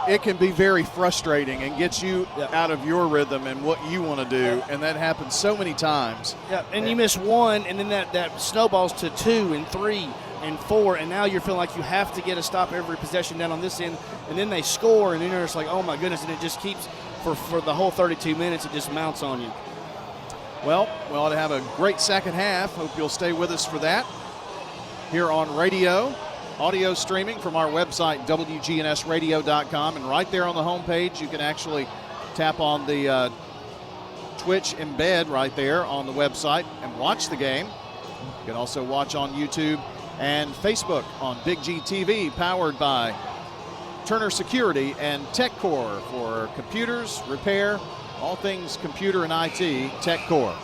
it can be very frustrating and get you out of your rhythm and what you want to do, and that happens so many times. Yeah, and you miss one, and then that snowballs to 2 and 3 and 4, and now you're feeling like you have to get a stop every possession down on this end, and then they score, and then you're just like, oh my goodness, and it just keeps, for the whole 32 minutes, it just mounts on you. Well, we ought to have a great second half. Hope you'll stay with us for that. Here on radio, audio streaming from our website, WGNSradio.com, and right there on the homepage, you can actually tap on the Twitch embed right there on the website and watch the game. You can also watch on YouTube and Facebook on Big G TV, powered by Turner Security and TechCore for computers, repair, all things computer and IT, TechCore.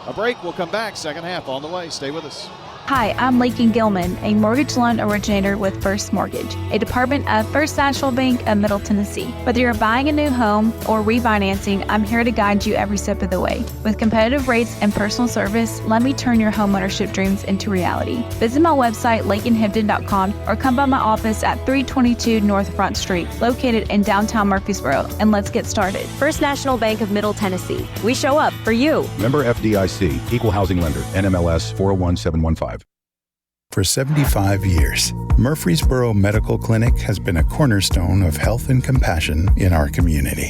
A break, we'll come back, second half on the way. Stay with us. Hi, I'm Lakin Gilman, a mortgage loan originator with First Mortgage, a department of First National Bank of Middle Tennessee. Whether you're buying a new home or refinancing, I'm here to guide you every step of the way. With competitive rates and personal service, let me turn your homeownership dreams into reality. Visit my website, lakinhibden.com, or come by my office at 322 North Front Street, located in downtown Murfreesboro, and let's get started. First National Bank of Middle Tennessee. We show up for you. Member FDIC, Equal Housing Lender, NMLS 401715. For 75 years, Murfreesboro Medical Clinic has been a cornerstone of health and compassion in our community.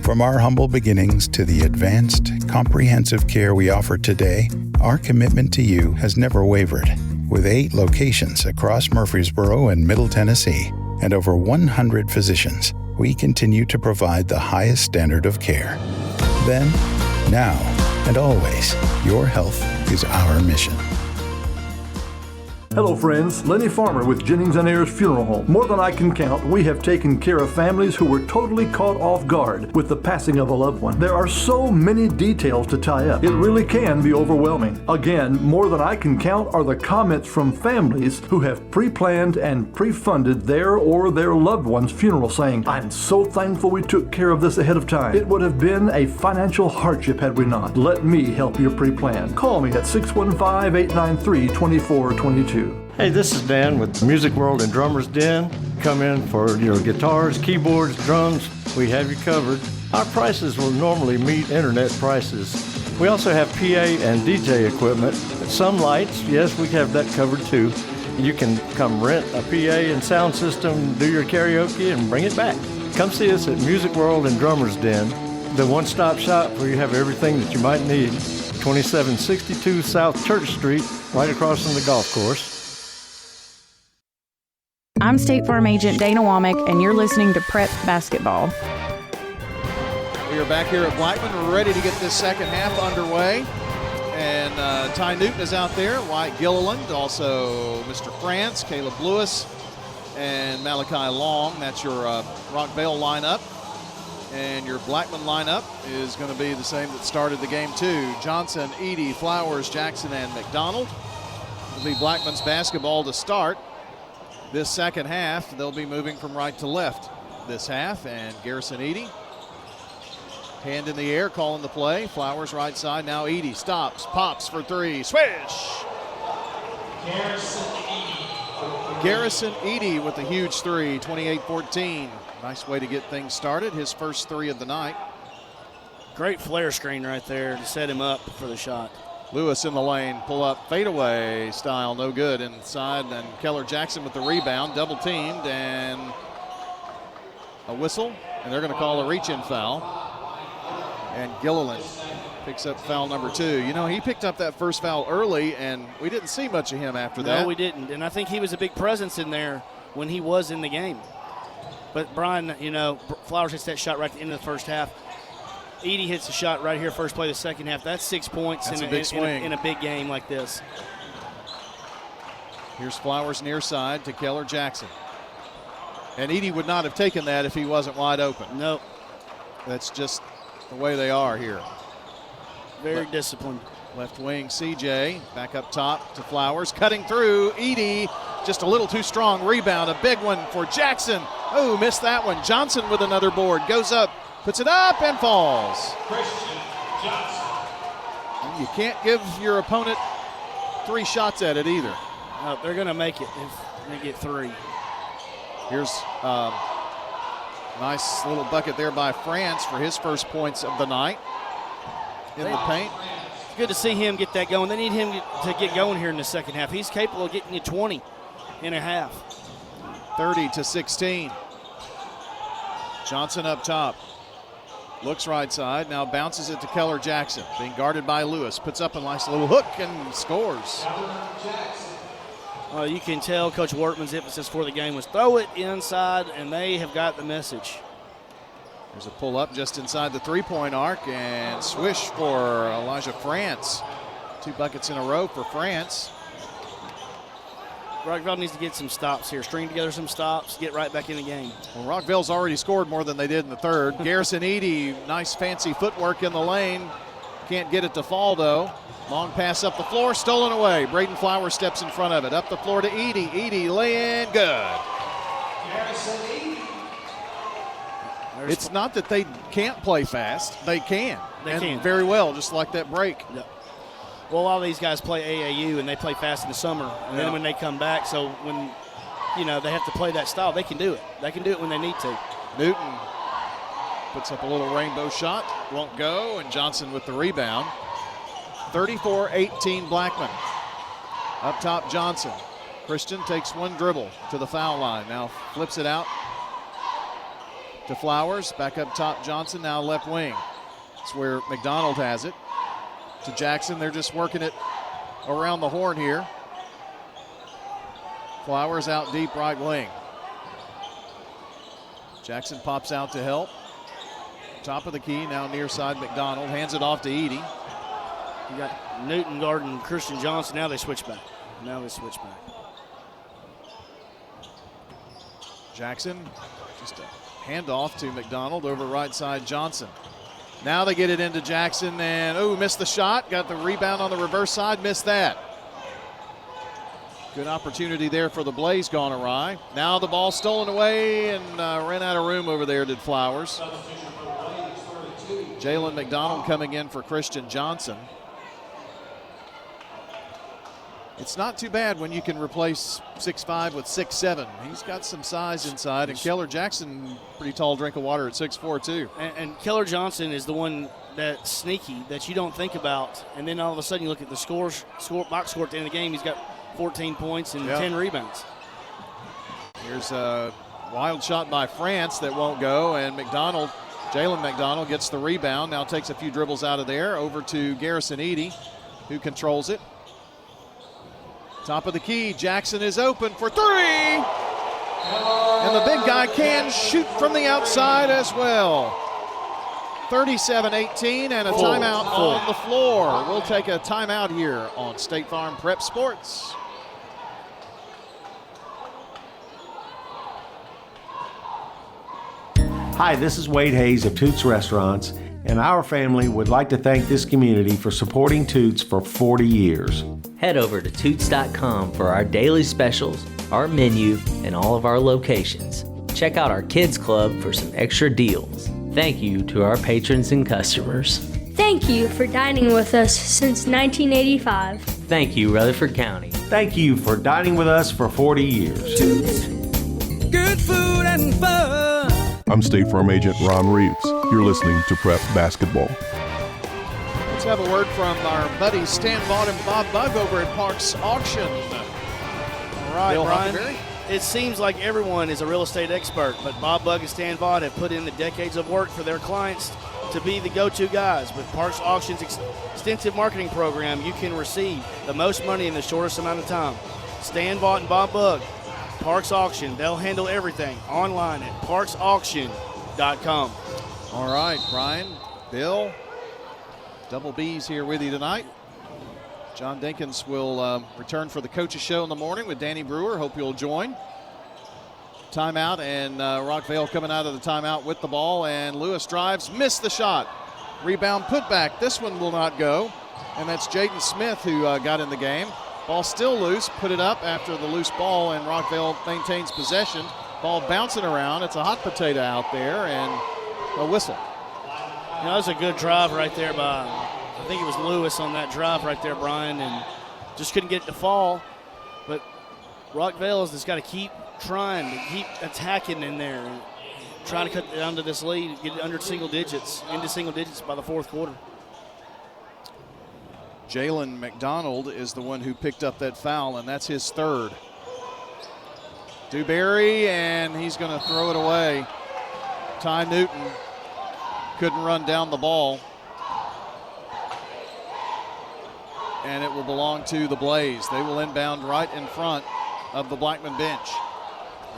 From our humble beginnings to the advanced, comprehensive care we offer today, our commitment to you has never wavered. With 8 locations across Murfreesboro and Middle Tennessee, and over 100 physicians, we continue to provide the highest standard of care. Then, now, and always, your health is our mission. Hello friends, Lenny Farmer with Jennings & Ayers Funeral Home. More than I can count, we have taken care of families who were totally caught off guard with the passing of a loved one. There are so many details to tie up. It really can be overwhelming. Again, more than I can count are the comments from families who have pre-planned and pre-funded their or their loved one's funeral, saying, "I'm so thankful we took care of this ahead of time. It would have been a financial hardship had we not. Let me help you pre-plan." Call me at 615-893-2422. Hey, this is Dan with Music World and Drummers Den. Come in for your guitars, keyboards, drums. We have you covered. Our prices will normally meet internet prices. We also have PA and DJ equipment. Some lights, yes, we have that covered too. You can come rent a PA and sound system, do your karaoke, and bring it back. Come see us at Music World and Drummers Den, the one-stop shop where you have everything that you might need. 2762 South Church Street, right across from the golf course. I'm State Farm Agent Dana Womack, and you're listening to Prep Basketball. We are back here at Blackman. We're ready to get this second half underway. And Ty Newton is out there, Wyatt Gilliland, also Mr. France, Caleb Lewis, and Malachi Long. That's your Rockvale lineup. And your Blackman lineup is going to be the same that started the game too. Johnson, Edey, Flowers, Jackson, and McDonald. It'll be Blackman's basketball to start this second half. They'll be moving from right to left this half. And Garrison Edey, hand in the air, calling the play. Flowers right side, now Edey stops, pops for three, swish! Garrison Edey with a huge three, 28-14. Nice way to get things started, his first three of the night. Great flare screen right there to set him up for the shot. Lewis in the lane, pull up, fadeaway style, no good inside. And Keller Jackson with the rebound, double teamed, and a whistle. And they're going to call a reach-in foul. And Gilliland picks up foul number 2. You know, he picked up that first foul early, and we didn't see much of him after that. No, we didn't. And I think he was a big presence in there when he was in the game. But Brian, you know, Flowers hits that shot right at the end of the first half. Edey hits a shot right here, first play of the second half. That's 6 points in a big game like this. Here's Flowers near side to Keller Jackson. And Edey would not have taken that if he wasn't wide open. Nope. That's just the way they are here. Very disciplined. Left wing CJ, back up top to Flowers, cutting through. Edey, just a little too strong. Rebound, a big one for Jackson. Oh, missed that one. Johnson with another board, goes up, puts it up, and falls. Christian Johnson. And you can't give your opponent 3 shots at it either. No, they're going to make it if they get 3. Here's nice little bucket there by France for his first points of the night in the paint. It's good to see him get that going. They need him to get going here in the second half. He's capable of getting you 20 and a half. 30-16. Johnson up top. Looks right side, now bounces it to Keller Jackson. Being guarded by Lewis. Puts up a nice little hook and scores. You can tell Coach Wortman's emphasis for the game was throw it inside, and they have got the message. There's a pull up just inside the 3-point arc, and swish for Elijah France. 2 buckets in a row for France. Rockvale needs to get some stops here, string together some stops, get right back in the game. Well, Rockvale's already scored more than they did in the third. Garrison Edey, nice fancy footwork in the lane. Can't get it to fall though. Long pass up the floor, stolen away. Braden Flowers steps in front of it. Up the floor to Edey. Edey lay-in, good. It's not that they can't play fast. They can. They can. Very well, just like that break. Yeah. Well, a lot of these guys play AAU, and they play fast in the summer. And then when they come back, so when, you know, they have to play that style, they can do it. They can do it when they need to. Newton puts up a little rainbow shot. Won't go, and Johnson with the rebound. 34-18 Blackman. Up top, Johnson. Christian takes one dribble to the foul line. Now flips it out to Flowers. Back up top, Johnson, now left wing. That's where McDonald has it. To Jackson, they're just working it around the horn here. Flowers out deep right wing. Jackson pops out to help. Top of the key, now near side McDonald. Hands it off to Edey. You got Newton guarding Christian Johnson. Now they switch back. Jackson, just a handoff to McDonald over right side Johnson. Now they get it into Jackson and, missed the shot. Got the rebound on the reverse side, missed that. Good opportunity there for the Blaze gone awry. Now the ball stolen away and ran out of room over there, did Flowers. Jalen McDonald coming in for Christian Johnson. It's not too bad when you can replace 6'5" with 6'7". He's got some size inside, and Keller Jackson, pretty tall drink of water at 6'4", too. And Keller Johnson is the one that's sneaky that you don't think about, and then all of a sudden you look at the box score at the end of the game. He's got 14 points and 10 rebounds. Here's a wild shot by France that won't go, and Jalen McDonald gets the rebound. Now takes a few dribbles out of there over to Garrison Edey, who controls it. Top of the key, Jackson is open for three. And the big guy can shoot from the outside as well. 37-18 and a timeout on the floor. We'll take a timeout here on State Farm Prep Sports. Hi, this is Wade Hayes of Toots Restaurants, and our family would like to thank this community for supporting Toots for 40 years. Head over to Toots.com for our daily specials, our menu, and all of our locations. Check out our Kids Club for some extra deals. Thank you to our patrons and customers. Thank you for dining with us since 1985. Thank you, Rutherford County. Thank you for dining with us for 40 years. Toots. Good food and fun. I'm State Farm Agent Ron Reeves. You're listening to Prep Basketball. Let's have a word from our buddies Stan Vaught and Bob Bug over at Parks Auction. All right, Bill Brian. Huckleberry. It seems like everyone is a real estate expert, but Bob Bug and Stan Vaught have put in the decades of work for their clients to be the go-to guys. With Parks Auction's extensive marketing program, you can receive the most money in the shortest amount of time. Stan Vaught and Bob Bug, Parks Auction. They'll handle everything online at parksauction.com. All right, Brian, Bill, Double B's here with you tonight. John Dinkins will return for the Coaches Show in the morning with Danny Brewer. Hope you'll join. Timeout, and Rockvale coming out of the timeout with the ball, and Lewis drives, missed the shot. Rebound put back. This one will not go, and that's Jaden Smith who got in the game. Ball still loose, put it up after the loose ball, and Rockvale maintains possession. Ball bouncing around. It's a hot potato out there, and a whistle. You know, that was a good drive right there by, I think it was Lewis on that drive right there, Brian, and just couldn't get it to fall. But Rockvale has just got to keep trying to keep attacking in there and trying to cut down to this lead, get it into single digits by the fourth quarter. Jalen McDonald is the one who picked up that foul, and that's his third. Dewberry, and he's going to throw it away. Ty Newton couldn't run down the ball. And it will belong to the Blaze. They will inbound right in front of the Blackman bench,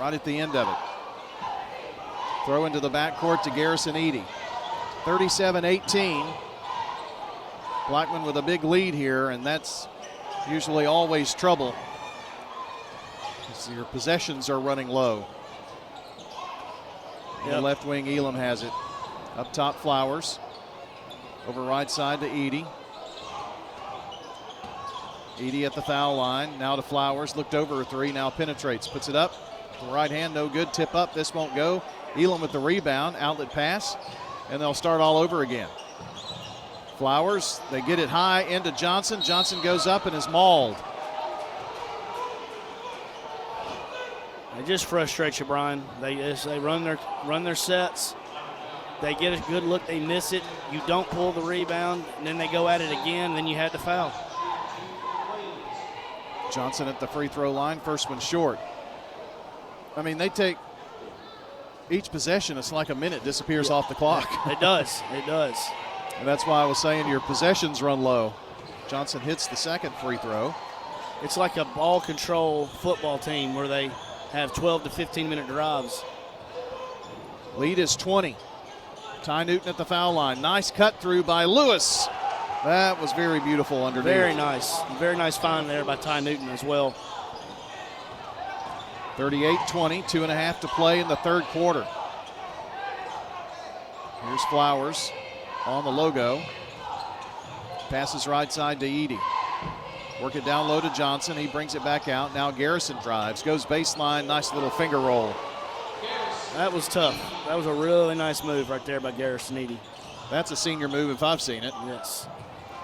right at the end of it. Throw into the backcourt to Garrison Edey. 37-18. Blackman with a big lead here, and that's usually always trouble. Your possessions are running low. In the left wing, Elam has it. Up top, Flowers. Over right side to Edey. Edey at the foul line. Now to Flowers. Looked over a three. Now penetrates. Puts it up. The right hand, no good. Tip up. This won't go. Elam with the rebound. Outlet pass. And they'll start all over again. Flowers, they get it high into Johnson. Johnson goes up and is mauled. It just frustrates you, Brian. They run their sets. They get a good look. They miss it. You don't pull the rebound, and then they go at it again, and then you had the foul. Johnson at the free throw line. First one short. I mean, they take each possession. It's like a minute disappears off the clock. It does. It does. And that's why I was saying your possessions run low. Johnson hits the second free throw. It's like a ball control football team where they have 12 to 15-minute drives. Lead is 20. Ty Newton at the foul line. Nice cut through by Lewis. That was very beautiful underneath. Very nice. Very nice find there by Ty Newton as well. 38-20, 2.5 to play in the third quarter. Here's Flowers on the logo. Passes right side to Edey. Work it down low to Johnson. He brings it back out. Now Garrison drives. Goes baseline. Nice little finger roll. That was tough. That was a really nice move right there by Garrison Edey. That's a senior move if I've seen it. Yes.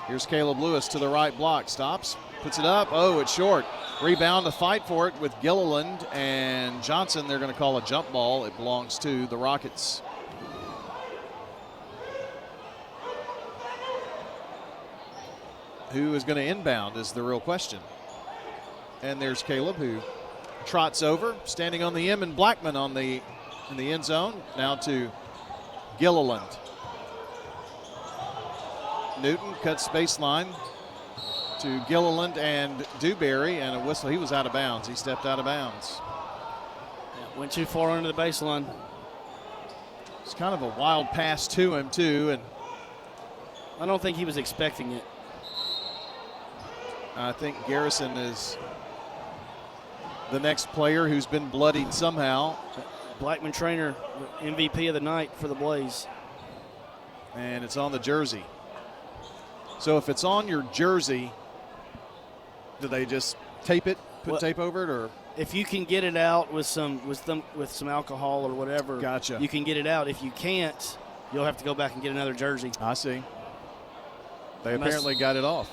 Here's Caleb Lewis to the right block. Stops. Puts it up. Oh, it's short. Rebound to fight for it with Gilliland and Johnson. They're going to call a jump ball. It belongs to the Rockets. Who is going to inbound is the real question. And there's Caleb, who trots over, standing on the M, and Blackman in the end zone. Now to Gilliland. Newton cuts baseline to Gilliland and Dewberry, and a whistle. He was out of bounds. He stepped out of bounds. Yeah, went too far under the baseline. It's kind of a wild pass to him, too, and I don't think he was expecting it. I think Garrison is the next player who's been bloodied somehow. Blackman trainer, MVP of the night for the Blaze. And it's on the jersey. So if it's on your jersey, do they just tape it, put tape over it, or? If you can get it out with some alcohol or whatever, gotcha. You can get it out. If you can't, you'll have to go back and get another jersey. I see. They apparently got it off.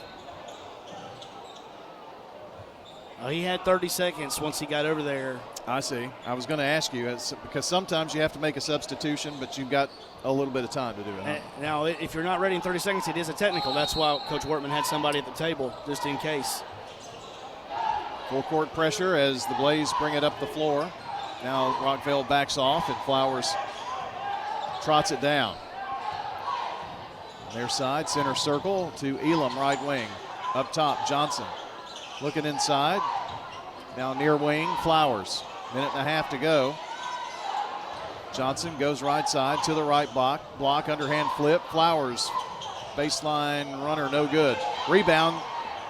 He had 30 seconds once he got over there. I see. I was going to ask you, because sometimes you have to make a substitution, but you've got a little bit of time to do it. Huh? Now, if you're not ready in 30 seconds, it is a technical. That's why Coach Wortman had somebody at the table, just in case. Full court pressure as the Blaze bring it up the floor. Now Rockvale backs off, and Flowers trots it down. On their side, center circle to Elam, right wing. Up top, Johnson. Looking inside. Now near wing, Flowers. Minute and a half to go. Johnson goes right side to the right block. Underhand flip. Flowers. Baseline runner, no good. Rebound.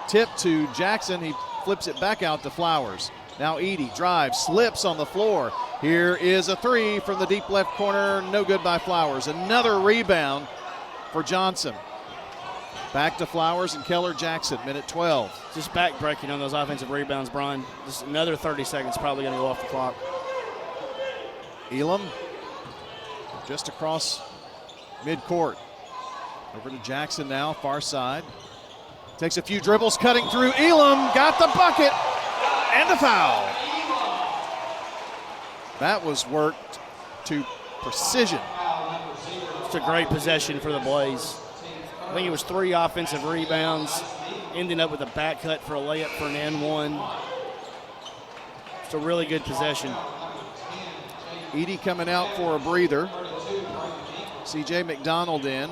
Tip to Jackson. He flips it back out to Flowers. Now Edey drives, slips on the floor. Here is a three from the deep left corner. No good by Flowers. Another rebound for Johnson. Back to Flowers and Keller Jackson, minute 12. Just back-breaking on those offensive rebounds, Brian. Just another 30 seconds probably going to go off the clock. Elam just across midcourt. Over to Jackson now, far side. Takes a few dribbles, cutting through. Elam got the bucket and the foul. That was worked to precision. It's a great possession for the Blaze. I think it was 3 offensive rebounds, ending up with a back cut for a layup for an N1. It's a really good possession. Edey coming out for a breather. C.J. McDonald in.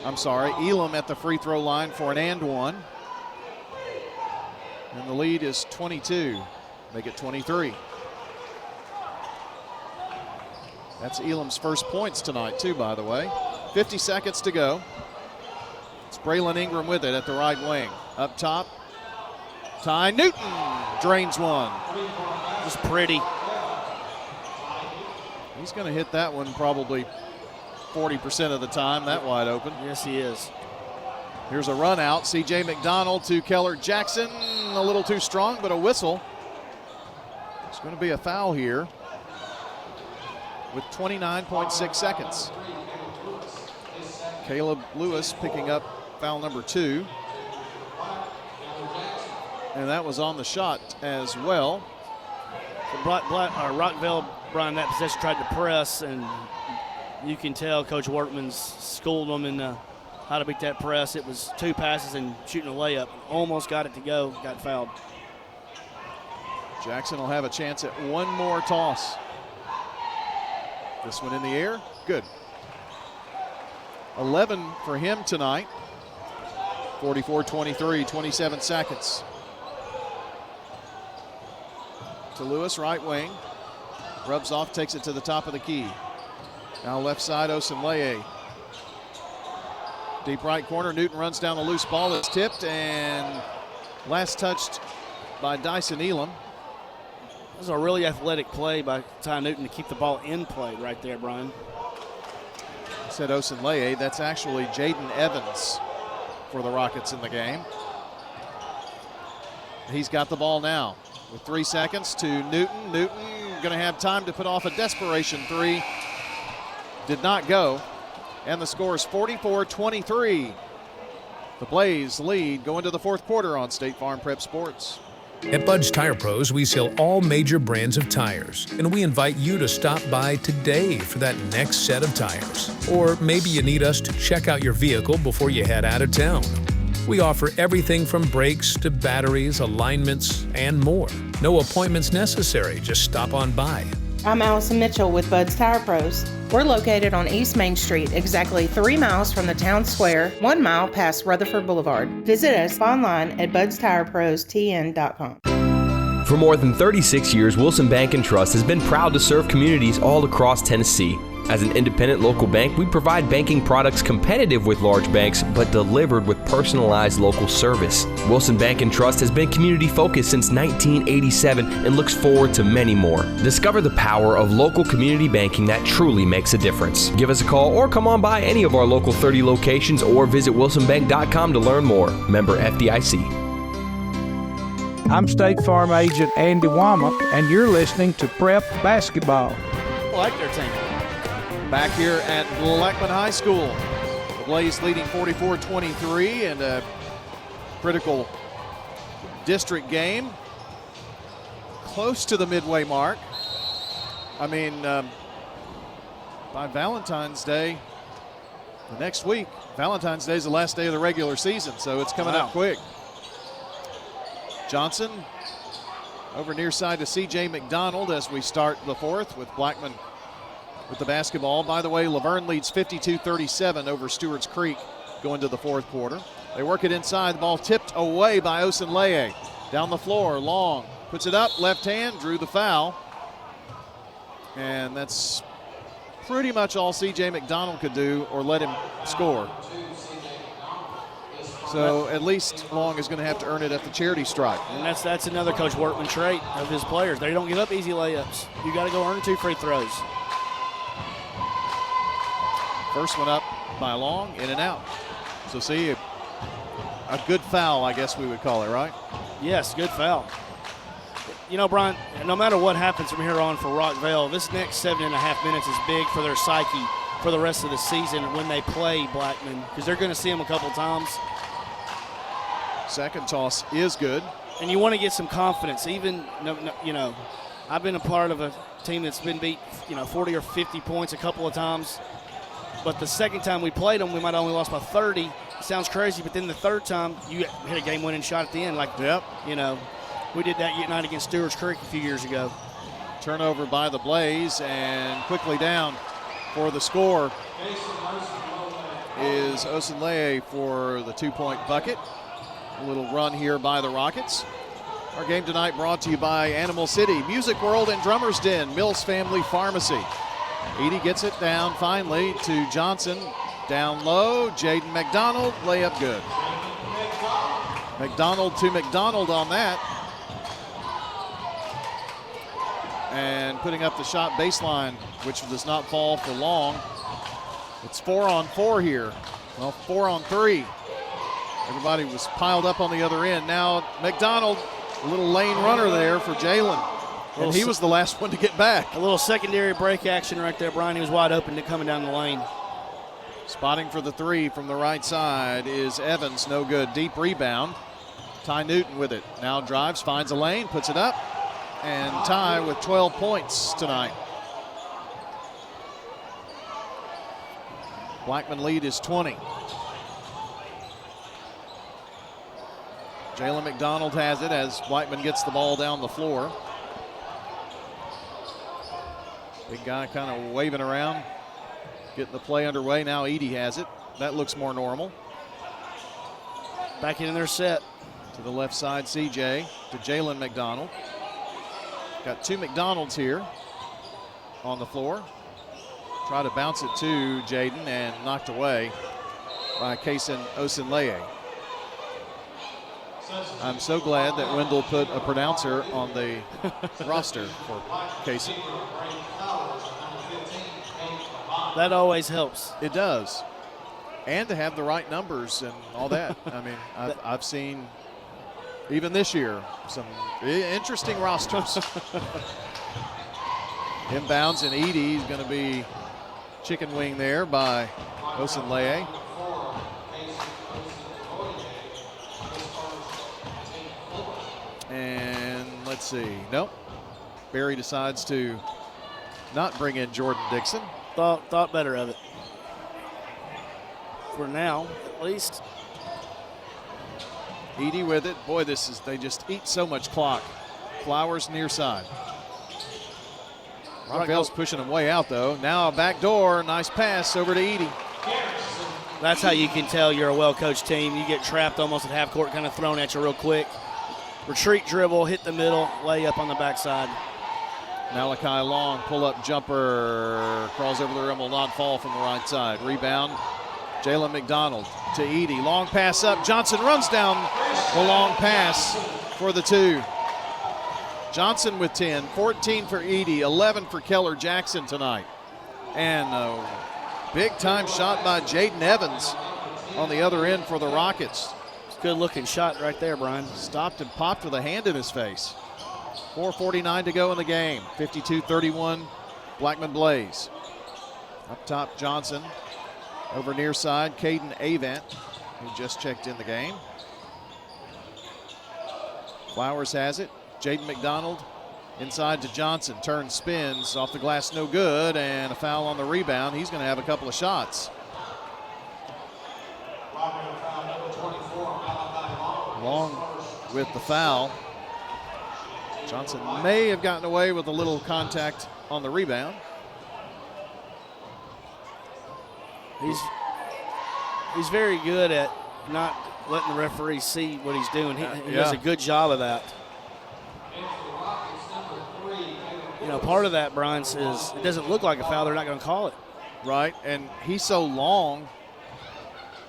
Elam at the free throw line for an and one. And the lead is 22. Make it 23. That's Elam's first points tonight, too, by the way. 50 seconds to go. It's Braylon Ingram with it at the right wing. Up top, Ty Newton drains one. Just pretty. He's going to hit that one probably 40% of the time, that wide open. Yes, he is. Here's a run out. C.J. McDonald to Keller Jackson. A little too strong, but a whistle. It's going to be a foul here with 29.6 seconds. Caleb Lewis picking up foul number 2. And that was on the shot as well. Rockvale, Brian, that possession tried to press, and you can tell Coach Wortman's schooled them in how to beat that press. It was 2 passes and shooting a layup. Almost got it to go, got fouled. Jackson will have a chance at one more toss. This one in the air, good. 11 for him tonight. 44-23, 27 seconds. To Lewis, right wing. Rubs off, takes it to the top of the key. Now left side, Osunleye. Deep right corner, Newton runs down the loose ball. It's tipped and last touched by Dyson Elam. This is a really athletic play by Ty Newton to keep the ball in play right there, Brian. Said Osunleye, that's actually Jaden Evans for the Rockets in the game. He's got the ball now with 3 seconds to Newton. Newton going to have time to put off a desperation 3. Did not go. And the score is 44-23. The Blaze lead go into the fourth quarter on State Farm Prep Sports. At Bud's Tire Pros, we sell all major brands of tires, and we invite you to stop by today for that next set of tires. Or maybe you need us to check out your vehicle before you head out of town. We offer everything from brakes to batteries, alignments, and more. No appointments necessary, just stop on by. I'm Allison Mitchell with Bud's Tire Pros. We're located on East Main Street, exactly 3 miles from the town square, 1 mile past Rutherford Boulevard. Visit us online at budstirepros.tn.com. For more than 36 years, Wilson Bank & Trust has been proud to serve communities all across Tennessee. As an independent local bank, we provide banking products competitive with large banks, but delivered with personalized local service. Wilson Bank & Trust has been community-focused since 1987 and looks forward to many more. Discover the power of local community banking that truly makes a difference. Give us a call or come on by any of our local 30 locations or visit wilsonbank.com to learn more. Member FDIC. I'm State Farm Agent Andy Womack, and you're listening to Prep Basketball. I like their team. Back here at Blackman High School. The Blaze leading 44-23 in a critical district game. Close to the midway mark. I mean, by Valentine's Day, the next week, Valentine's Day is the last day of the regular season, so it's coming up quick. Johnson over near side to C.J. McDonald as we start the fourth with Blackman with the basketball. By the way, Laverne leads 52-37 over Stewart's Creek going to the fourth quarter. They work it inside. The ball tipped away by Osunleye. Down the floor, Long puts it up, left hand, drew the foul. And that's pretty much all C.J. McDonald could do or let him score. So at least Long is going to have to earn it at the charity stripe. And that's another Coach Workman trait of his players. They don't give up easy layups. You got to go earn 2 free throws. First one up by Long, in and out. So see, a good foul, I guess we would call it, right? Yes, good foul. You know, Brian, no matter what happens from here on for Rockvale, this next 7.5 minutes is big for their psyche for the rest of the season when they play Blackman, because they're going to see them a couple times. Second toss is good. And you want to get some confidence. Even, you know, I've been a part of a team that's been beat, 40 or 50 points a couple of times. But the second time we played them, we might have only lost by 30. It sounds crazy, but then the third time, you hit a game-winning shot at the end. We did that night against Stewart's Creek a few years ago. Turnover by the Blaze, and quickly down for the score is Osunleye for the 2-point bucket. A little run here by the Rockets. Our game tonight brought to you by Animal City, Music World, and Drummer's Den, Mills Family Pharmacy. Edie gets it down finally to Johnson. Down low, Jaden McDonald, layup good. McDonald to McDonald on that. And putting up the shot baseline, which does not fall for long. It's 4-on-4 here. Well, 4-on-3. Everybody was piled up on the other end. Now McDonald, a little lane runner there for Jalen. And he was the last one to get back. A little secondary break action right there, Brian. He was wide open to coming down the lane. Spotting for the 3 from the right side is Evans. No good. Deep rebound. Ty Newton with it. Now drives, finds a lane, puts it up. And Ty with 12 points tonight. Blackman lead is 20. Jalen McDonald has it as Blackman gets the ball down the floor. Big guy kind of waving around, getting the play underway. Now Edie has it. That looks more normal. Back in their set. To the left side, CJ to Jalen McDonald. Got 2 McDonalds here on the floor. Try to bounce it to Jaden and knocked away by Kason Osunleye. I'm so glad that Wendell put a pronouncer on the roster for Kason. That always helps. It does. And to have the right numbers and all that. I mean, I've seen, even this year, some interesting rosters. Inbounds, and Edie's going to be chicken wing there by Osunleye. Let's see. Nope. Barry decides to not bring in Jordan Dixon. Thought better of it. For now, at least. Edie with it. Boy, they just eat so much clock. Flowers near side. Rockvale's pushing them way out, though. Now a back door. Nice pass over to Edie. That's how you can tell you're a well-coached team. You get trapped almost at half court, kind of thrown at you real quick. Retreat dribble, hit the middle, lay up on the backside. Malachi Long, pull-up jumper, crawls over the rim, will not fall from the right side. Rebound, Jalen McDonald to Edie. Long pass up. Johnson runs down the long pass for the 2. Johnson with 10, 14 for Edie, 11 for Keller Jackson tonight. And a big-time shot by Jaden Evans on the other end for the Rockets. Good-looking shot right there, Brian. Stopped and popped with a hand in his face. 4:49 to go in the game. 52-31, Blackman Blaze. Up top, Johnson. Over near side, Caden Avant, who just checked in the game. Flowers has it. Jaden McDonald inside to Johnson. Turns, spins, off the glass, no good, and a foul on the rebound. He's going to have a couple of shots. Long with the foul. Johnson may have gotten away with a little contact on the rebound. He's very good at not letting the referee see what he's doing. He does a good job of that. You know, part of that, Brian, is it doesn't look like a foul. They're not going to call it. Right, and he's so long,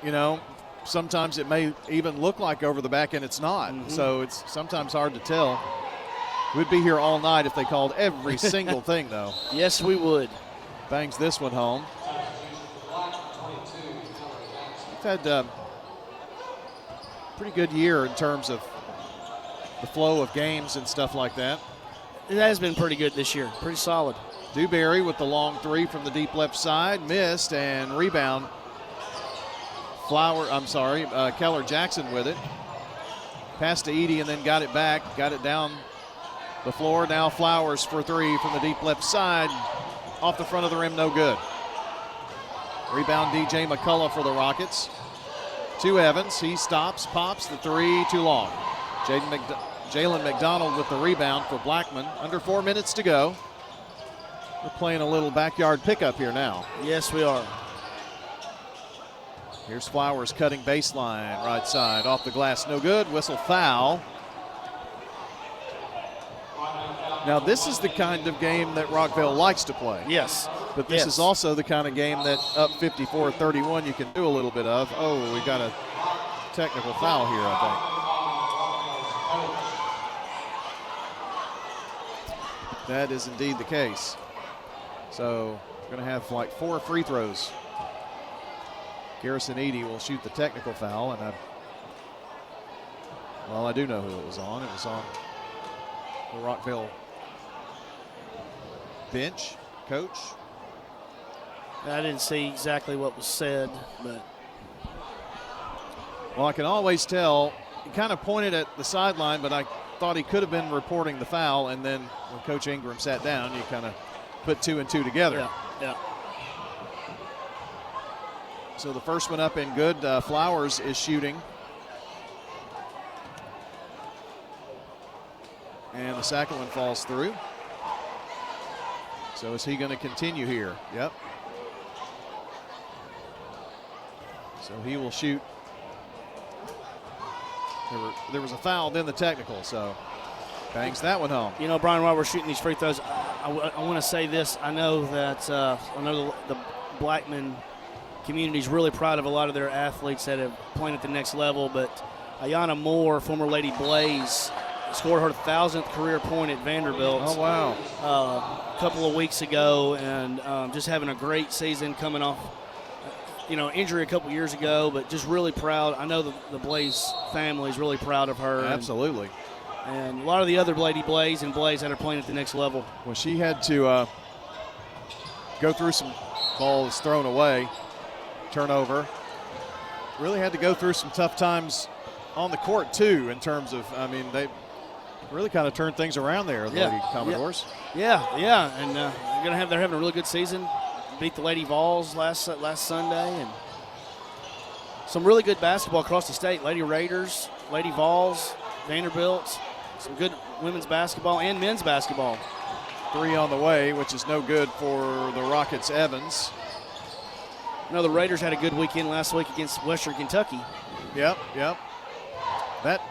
you know, sometimes it may even look like over the back and it's not. Mm-hmm. So it's sometimes hard to tell. We'd be here all night if they called every single thing, though. Yes, we would. Bangs this one home. We've had a pretty good year in terms of the flow of games and stuff like that. It has been pretty good this year. Pretty solid. Dewberry with the long 3 from the deep left side. Missed, and rebound. Keller Jackson with it. Passed to Edie and then got it back. Got it down the floor. Now Flowers for 3 from the deep left side. Off the front of the rim, no good. Rebound DJ McCullough for the Rockets. To Evans. He stops, pops the 3, too long. Jalen McDonald with the rebound for Blackman. Under 4 minutes to go. We're playing a little backyard pickup here now. Yes, we are. Here's Flowers cutting baseline, right side, off the glass, no good. Whistle foul. Now this is the kind of game that Rockvale likes to play. Yes. But this is also the kind of game that up 54-31 you can do a little bit of. Oh, we got a technical foul here, I think. That is indeed the case. So we're going to have like 4 free throws. Garrison Edie will shoot the technical foul, and I do know who it was on. It was on the Rockvale bench, coach. I didn't see exactly what was said, but. Well, I can always tell. He kind of pointed at the sideline, but I thought he could have been reporting the foul, and then when Coach Ingram sat down, you kind of put 2 and 2 together. Yeah. So the first one up and good. Flowers is shooting. And the second one falls through. So is he going to continue here? Yep. So he will shoot. There was a foul, then the technical, so bangs that one home. You know, Brian, while we're shooting these free throws, I want to say this. I know that the Blackman community is really proud of a lot of their athletes that have played at the next level, but Ayanna Moore, former Lady Blaze, scored her 1,000th career point at Vanderbilt. Oh, wow. A couple of weeks ago, and just having a great season coming off, injury a couple years ago, but just really proud. I know the Blaze family is really proud of her. Absolutely. And a lot of the other Lady Blaze and Blaze that are playing at the next level. Well, she had to go through some balls thrown away, turnover. Really had to go through some tough times on the court, too, in terms of, Really kind of turned things around there, the Lady Commodores. Yeah, and they're having a really good season. Beat the Lady Vols last Sunday, and some really good basketball across the state. Lady Raiders, Lady Vols, Vanderbilt, some good women's basketball and men's basketball. 3 on the way, which is no good for the Rockets Evans. The Raiders had a good weekend last week against Western Kentucky. Yep. That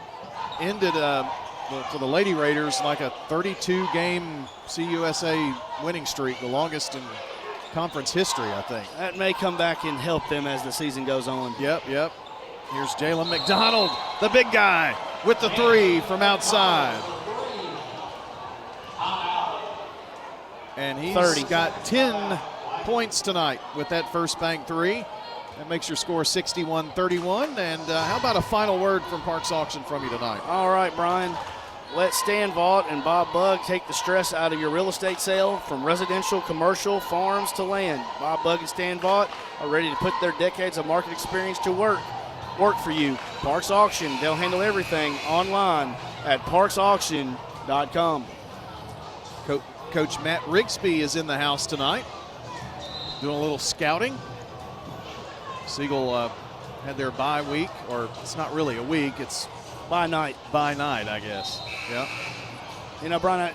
ended for the Lady Raiders like a 32-game CUSA winning streak, the longest in conference history, I think. That may come back and help them as the season goes on. Yep. Here's Jalen McDonald, the big guy, with the 3 from outside. And he's 30. got 10 points tonight with that first bank 3. That makes your score 61-31. And how about a final word from Parks Auction from you tonight? All right, Brian. Let Stan Vaught and Bob Bugg take the stress out of your real estate sale, from residential, commercial, farms to land. Bob Bugg and Stan Vaught are ready to put their decades of market experience to work for you. Parks Auction, they'll handle everything online at parksauction.com. Coach Matt Rigsby is in the house tonight, doing a little scouting. Siegel had their bye week, or it's not really a week, it's bye night, I guess. Yeah. Brian,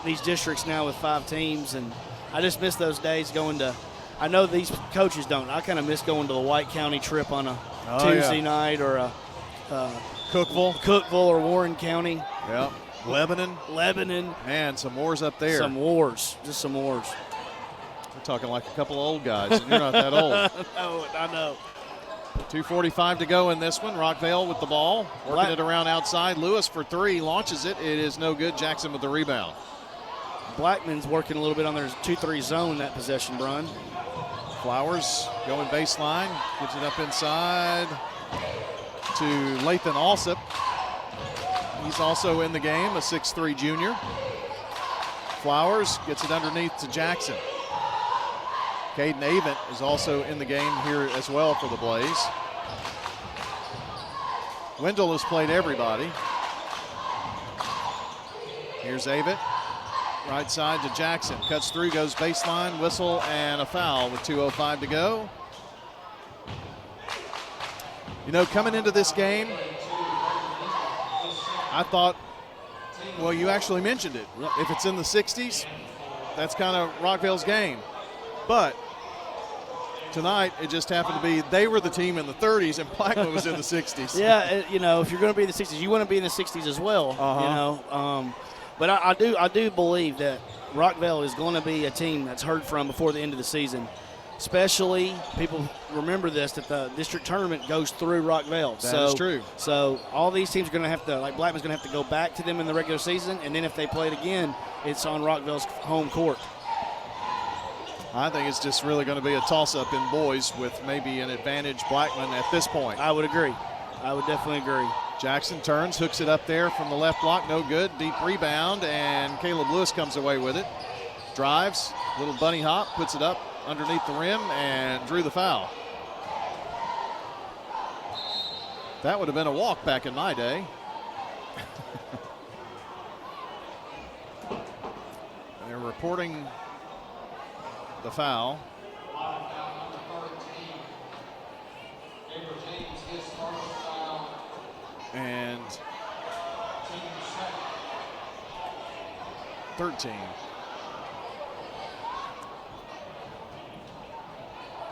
these districts now with 5 teams, and I just miss those days going to. I know these coaches don't. I kind of miss going to the White County trip on a Tuesday night, or a Cookville or Warren County. Yeah. Lebanon. Man, some wars up there. Just some wars. We're talking like a couple of old guys, and you're not that old. No, I know. 2:45 to go in this one. Rockvale with the ball, working it around outside. Lewis for 3, launches it. It is no good. Jackson with the rebound. Blackman's working a little bit on their 2-3 zone that possession, Brian. Flowers going baseline, gives it up inside to Lathan Alsop. He's also in the game, a 6'3 junior. Flowers gets it underneath to Jackson. Caden Avent is also in the game here as well for the Blaze. Wendell has played everybody. Here's Avent. Right side to Jackson. Cuts through, goes baseline, whistle, and a foul with 2:05 to go. Coming into this game, I thought, well, you actually mentioned it. If it's in the 60s, that's kind of Rockvale's game. But tonight, it just happened to be they were the team in the 30s and Blackman was in the 60s. Yeah, if you're going to be in the 60s, you want to be in the 60s as well. But I do believe that Rockvale is going to be a team that's heard from before the end of the season. Especially, people remember this, that the district tournament goes through Rockvale. That is true. So all these teams are going to have to, like Blackman's going to have to go back to them in the regular season, and then if they play it again, it's on Rockvale's home court. I think it's just really going to be a toss-up in boys with maybe an advantage Blackman at this point. I would agree. I would definitely agree. Jackson turns, hooks it up there from the left block, no good. Deep rebound, and Caleb Lewis comes away with it. Drives, little bunny hop, puts it up underneath the rim, and drew the foul. That would have been a walk back in my day. They're reporting the foul. And 13.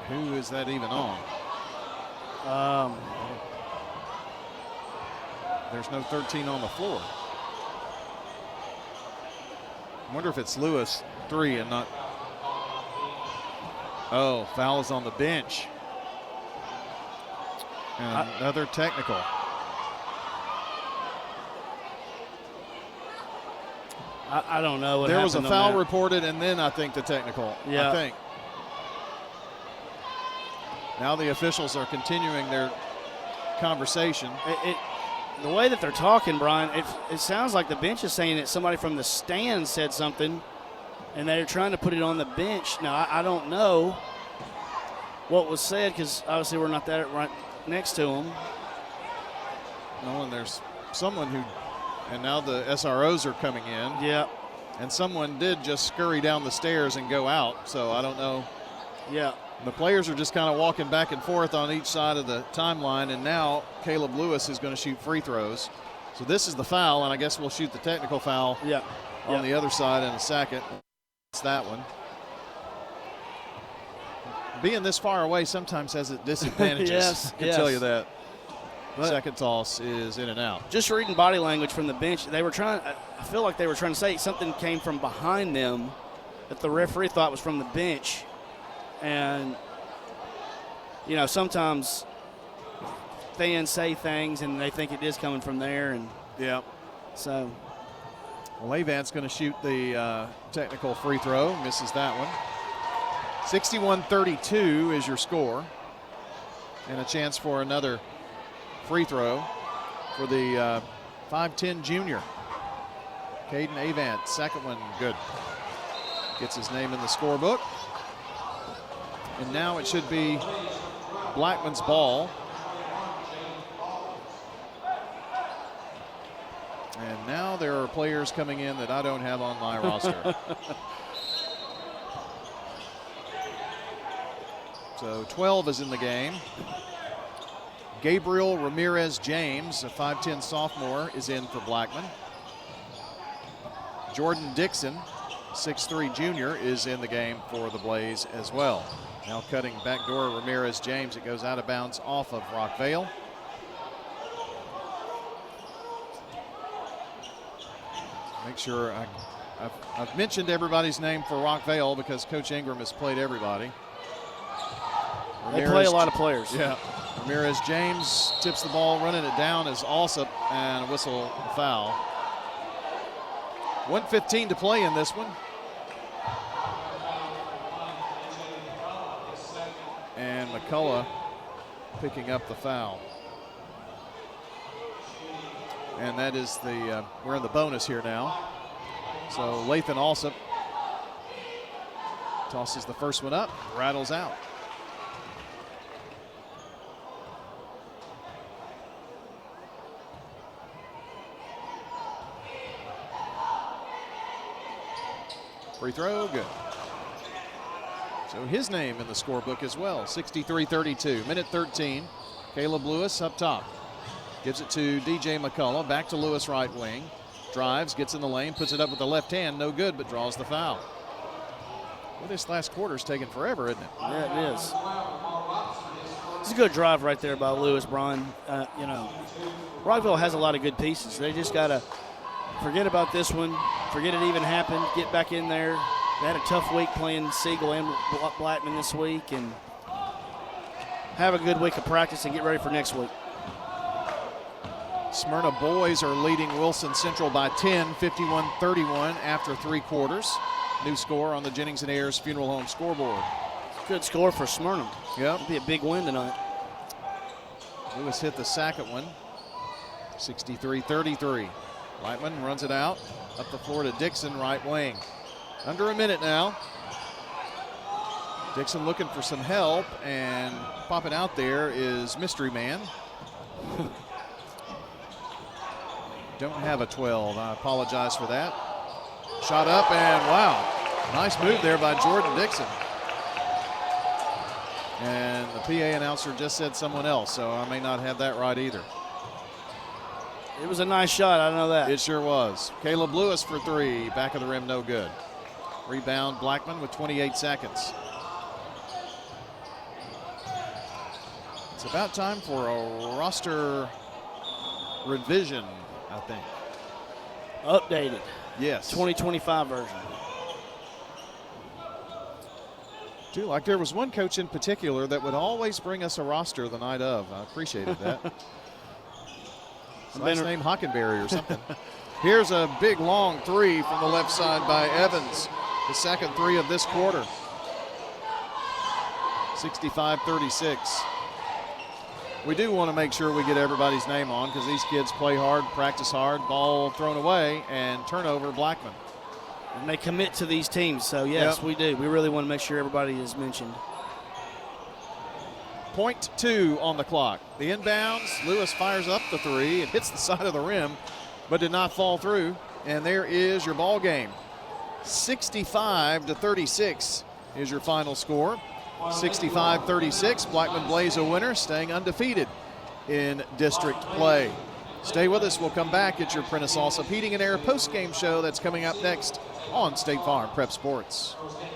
Who is that even on? There's no 13 on the floor. I wonder if it's Lewis 3 and not. Oh, foul is on the bench. And another technical. I don't know what there was a happened foul on that. reported, and then I think the technical. Yeah. I think. Now the officials are continuing their conversation. The way that they're talking, Brian, it sounds like the bench is saying that somebody from the stands said something, and they're trying to put it on the bench. Now, I don't know what was said because obviously we're not there right next to them. No, and there's someone who And now the SROs are coming in. Yeah. And someone did just scurry down the stairs and go out, so I don't know. Yeah. The players are just kind of walking back and forth on each side of the timeline, and now Caleb Lewis is going to shoot free throws. So this is the foul, and I guess we'll shoot the technical foul on the other side in a second. It's that one. Being this far away sometimes has its disadvantages. Yes, I can tell you that. Second toss is in and out. Just reading body language from the bench, they were trying. I feel like they were trying to say something came from behind them that the referee thought was from the bench, and sometimes fans say things and they think it is coming from there, and so. Well, Avant's going to shoot the technical free throw, misses that one. 61-32 is your score, and a chance for another free throw for the 5'10 junior. Caden Avant, second one, good. Gets his name in the scorebook. And now it should be Blackman's ball. And now there are players coming in that I don't have on my roster. So 12 is in the game. Gabriel Ramirez James, a 5'10 sophomore, is in for Blackman. Jordan Dixon, 6'3 junior, is in the game for the Blaze as well. Now cutting backdoor Ramirez James. It goes out of bounds off of Rockvale. Make sure I've mentioned everybody's name for Rockvale because Coach Ingram has played everybody. They play a lot of players. Yeah. Ramirez James tips the ball, running it down is Alsop, and a whistle foul. 1:15 to play in this one. And McCullough picking up the foul. And that is we're in the bonus here now. So Lathan Alsop tosses the first one up, rattles out. Free throw, good. So his name in the scorebook as well, 63-32, minute 13. Caleb Lewis up top. Gives it to DJ McCullough, back to Lewis right wing. Drives, gets in the lane, puts it up with the left hand, no good, but draws the foul. Well, this last quarter's taken forever, isn't it? Yeah, it is. It's a good drive right there by Lewis, Brian. Rockville has a lot of good pieces. They just got to forget about this one, forget it even happened, get back in there. They had a tough week playing Siegel and Blackman this week, and have a good week of practice and get ready for next week. Smyrna boys are leading Wilson Central by 10, 51-31 after 3 quarters. New score on the Jennings and Ayers Funeral Home scoreboard. Good score for Smyrna. Yep. It'll be a big win tonight. Lewis hit the second one, 63-33. Blackman runs it out, up the floor to Dixon, right wing. Under a minute now. Dixon looking for some help, and popping out there is Mystery Man. Don't have a 12, I apologize for that. Shot up, and wow, nice move there by Jordan Dixon. And the PA announcer just said someone else, so I may not have that right either. It was a nice shot, I know that. It sure was. Caleb Lewis for 3, back of the rim, no good. Rebound Blackman with 28 seconds. It's about time for a roster revision, I think. Updated. Yes. 2025 version. Too, like there was one coach in particular that would always bring us a roster the night of. I appreciated that. His last name Hockenberry or something. Here's a big long 3 from the left side by Evans. The second 3 of this quarter. 65-36. We do want to make sure we get everybody's name on because these kids play hard, practice hard, ball thrown away, and turnover Blackman. And they commit to these teams, so yes, we do. We really want to make sure everybody is mentioned. .2 on the clock. The inbounds, Lewis fires up the 3. It hits the side of the rim, but did not fall through. And there is your ball game. 65-36 is your final score. 65-36, Blackman Blaze a winner, staying undefeated in district play. Stay with us. We'll come back at your Prentice Allsup Heating and Air post-game show that's coming up next on State Farm Prep Sports.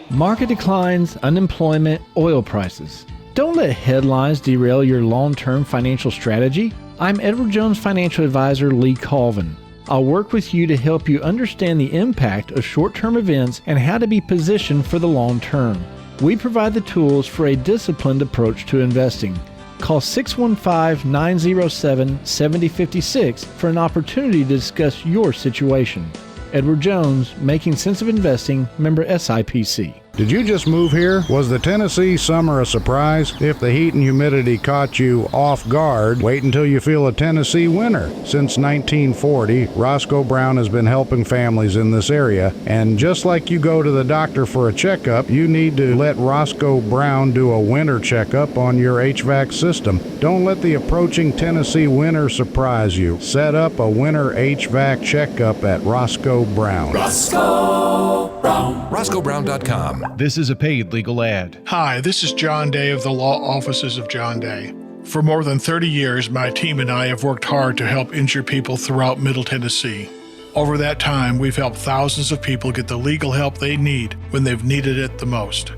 Market declines, unemployment, oil prices. Don't let headlines derail your long-term financial strategy. I'm Edward Jones Financial Advisor Lee Colvin. I'll work with you to help you understand the impact of short-term events and how to be positioned for the long term. We provide the tools for a disciplined approach to investing. Call 615-907-7056 for an opportunity to discuss your situation. Edward Jones, Making Sense of Investing, member SIPC. Did you just move here? Was the Tennessee summer a surprise? If the heat and humidity caught you off guard, wait until you feel a Tennessee winter. Since 1940, Roscoe Brown has been helping families in this area, and just like you go to the doctor for a checkup, you need to let Roscoe Brown do a winter checkup on your HVAC system. Don't let the approaching Tennessee winter surprise you. Set up a winter HVAC checkup at Roscoe Brown. Roscoe Brown. RoscoeBrown.com. This is a paid legal ad. Hi, this is John Day of the Law Offices of John Day. For more than 30 years, my team and I have worked hard to help injured people throughout Middle Tennessee. Over that time, we've helped thousands of people get the legal help they need when they've needed it the most.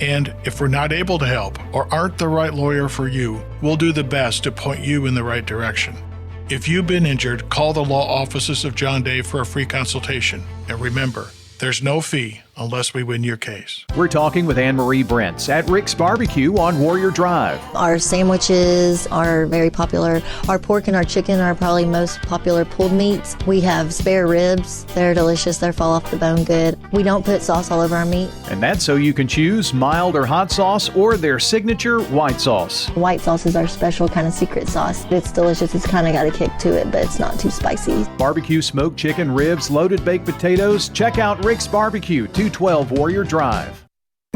And if we're not able to help or aren't the right lawyer for you, we'll do the best to point you in the right direction. If you've been injured, call the Law Offices of John Day for a free consultation. And remember, there's no fee unless we win your case. We're talking with Anne-Marie Brents at Rick's Barbecue on Warrior Drive. Our sandwiches are very popular. Our pork and our chicken are probably most popular pulled meats. We have spare ribs. They're delicious. They fall off the bone good. We don't put sauce all over our meat. And that's so you can choose mild or hot sauce or their signature white sauce. White sauce is our special kind of secret sauce. It's delicious. It's kind of got a kick to it, but it's not too spicy. Barbecue smoked chicken, ribs, loaded baked potatoes. Check out Rick's Barbecue, 212 Warrior Drive.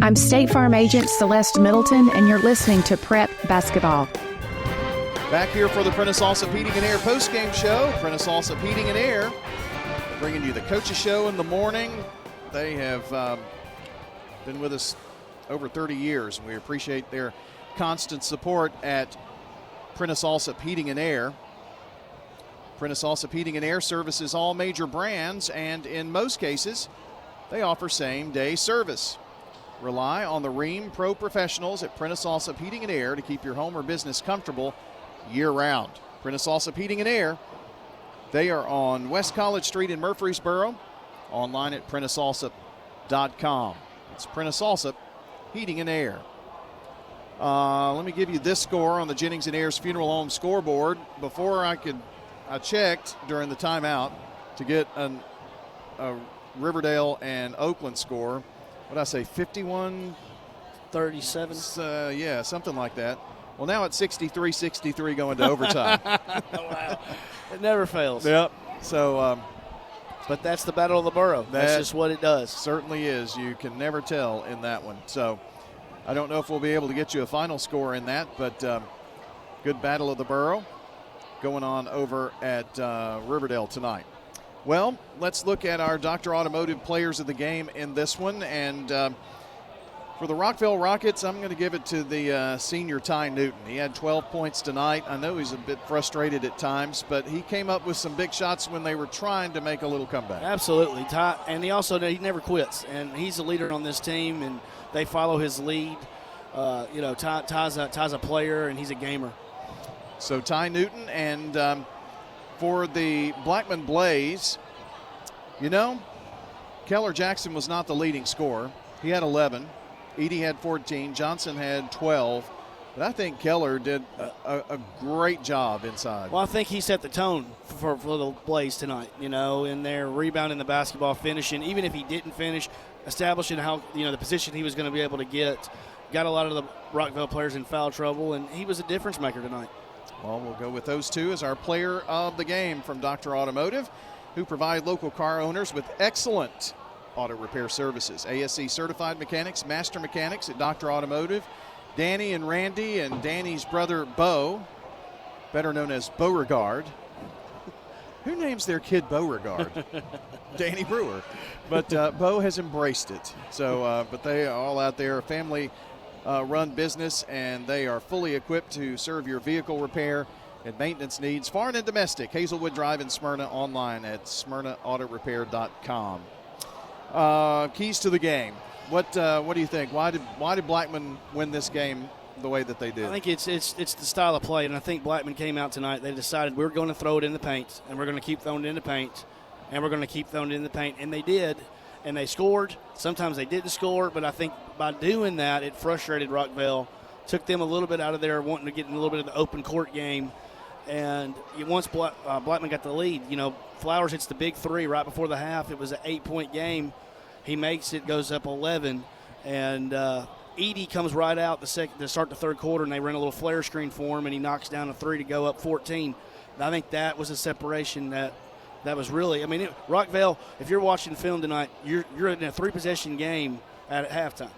I'm State Farm Agent Celeste Middleton, and you're listening to Prep Basketball. Back here for the Prentice Allsup Heating and Air postgame show. Prentice Allsup Heating and Air bringing you the Coaches Show in the morning. They have been with us over 30 years, and we appreciate their constant support at Prentice Allsup Heating and Air. Prentice Allsup Heating and Air services all major brands, and in most cases, they offer same-day service. Rely on the Rheem Pro professionals at Prentice Allsup Heating and Air to keep your home or business comfortable year-round. Prentice Allsup Heating and Air, they are on West College Street in Murfreesboro, online at PrenticeAllsup.com. It's Prentice Allsup Heating and Air. Let me give you this score on the Jennings and Ayers Funeral Home scoreboard. Before I checked during the timeout to get a Riverdale and Oakland score. What did I say, 51-37? Yeah, something like that. Well, now it's 63-63 going to overtime. Wow. It never fails. Yep. So, but that's the battle of the borough. That's just what it does. Certainly is. You can never tell in that one. So I don't know if we'll be able to get you a final score in that, but good battle of the borough going on over at Riverdale tonight. Well, let's look at our Dr. Automotive players of the game in this one. And for the Rockvale Rockets, I'm going to give it to the senior Ty Newton. He had 12 points tonight. I know he's a bit frustrated at times, but he came up with some big shots when they were trying to make a little comeback. Absolutely. Ty, and he never quits. And he's a leader on this team, and they follow his lead. Ty's a player, and he's a gamer. So Ty Newton, and for the Blackman Blaze, Keller Jackson was not the leading scorer. He had 11. Edie had 14. Johnson had 12. But I think Keller did a great job inside. Well, I think he set the tone for the Blaze tonight, in their rebounding the basketball, finishing. Even if he didn't finish, establishing how, the position he was going to be able to get. Got a lot of the Rockvale players in foul trouble, and he was a difference maker tonight. Well, we'll go with those two as our player of the game from Dr. Automotive, who provide local car owners with excellent auto repair services. ASE certified mechanics, master mechanics at Dr. Automotive. Danny and Randy and Danny's brother Bo, better known as Beauregard, Who names their kid Beauregard? Danny Brewer. But Bo has embraced it. So, but they are all out there, a family-run business, and they are fully equipped to serve your vehicle repair and maintenance needs, foreign and domestic. Hazelwood Drive in Smyrna, online at smyrnaautorepair.com. Keys to the game. What do you think? Why did Blackman win this game the way that they did? I think it's the style of play, and I think Blackman came out tonight. They decided we're going to throw it in the paint, and we're going to keep throwing it in the paint, and we're going to keep throwing it in the paint, and they did, and they scored. Sometimes they didn't score, but I think by doing that, it frustrated Rockvale, took them a little bit out of there, wanting to get in a little bit of the open court game, and once Blackman got the lead, Flowers hits the big three right before the half. It was an 8-point game. He makes it, goes up 11, and Edey comes right out to start the third quarter, and they run a little flare screen for him, and he knocks down a three to go up 14. And I think that was a separation that was really, Rockvale, if you're watching film tonight, you're in a three-possession game at halftime,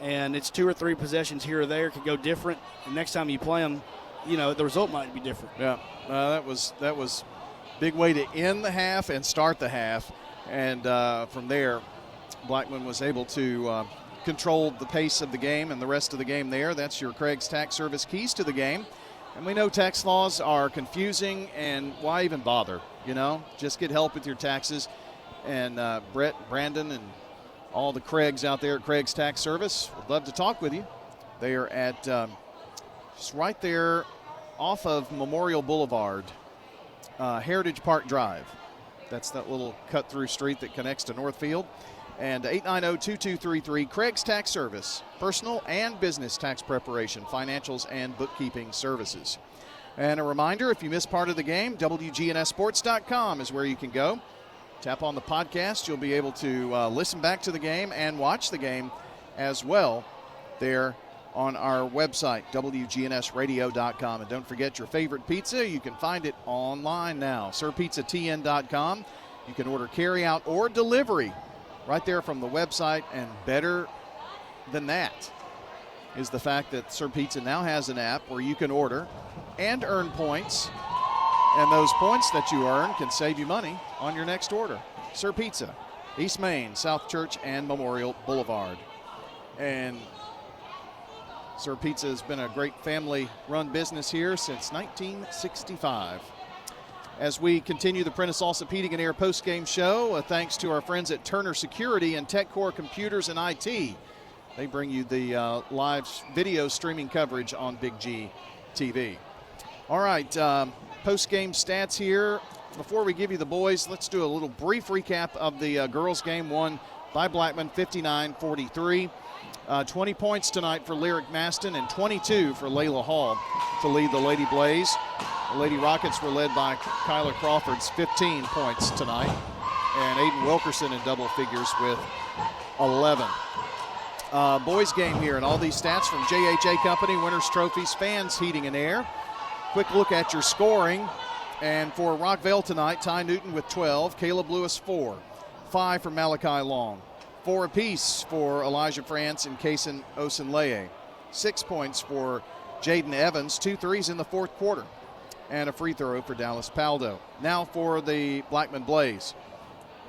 and it's 2 or 3 possessions here or there, could go different, and next time you play them, the result might be different. Yeah, that was big way to end the half and start the half, and from there, Blackman was able to control the pace of the game and the rest of the game there. That's your Craig's Tax Service keys to the game. And we know tax laws are confusing, and why even bother? Just get help with your taxes. And Brett, Brandon, and all the Craigs out there at Craig's Tax Service would love to talk with you. They are at just right there off of Memorial Boulevard, Heritage Park Drive. That's that little cut-through street that connects to Northfield. And 890-2233, Craig's Tax Service, personal and business tax preparation, financials, and bookkeeping services. And a reminder, if you missed part of the game, WGNSSports.com is where you can go. Tap on the podcast. You'll be able to listen back to the game and watch the game as well there on our website, WGNSradio.com. And don't forget your favorite pizza. You can find it online now, SirPizzaTN.com. You can order carry-out or delivery right there from the website, and better than that is the fact that Sir Pizza now has an app where you can order and earn points, and those points that you earn can save you money on your next order. Sir Pizza, East Main, South Church, and Memorial Boulevard. And Sir Pizza has been a great family-run business here since 1965. As we continue the Prentice Allsup Heating and Air postgame show, thanks to our friends at Turner Security and TechCore Computers and IT. They bring you the live video streaming coverage on Big G TV. All right, postgame stats here. Before we give you the boys, let's do a little brief recap of the girls' game won by Blackman, 59-43. 20 points tonight for Lyric Maston and 22 for Layla Hall to lead the Lady Blaze. The Lady Rockets were led by Kyler Crawford's 15 points tonight, and Aiden Wilkerson in double figures with 11. Boys game here, and all these stats from JHA Company, Winners Trophies, Fans Heating and Air. Quick look at your scoring, and for Rockvale tonight, Ty Newton with 12, Caleb Lewis 4, 5 for Malachi Long, 4 apiece for Elijah France and Kaysen Osenleye, 6 points for Jaden Evans, 2 threes in the fourth quarter, and a free throw for Dallas Paldo. Now for the Blackman Blaze.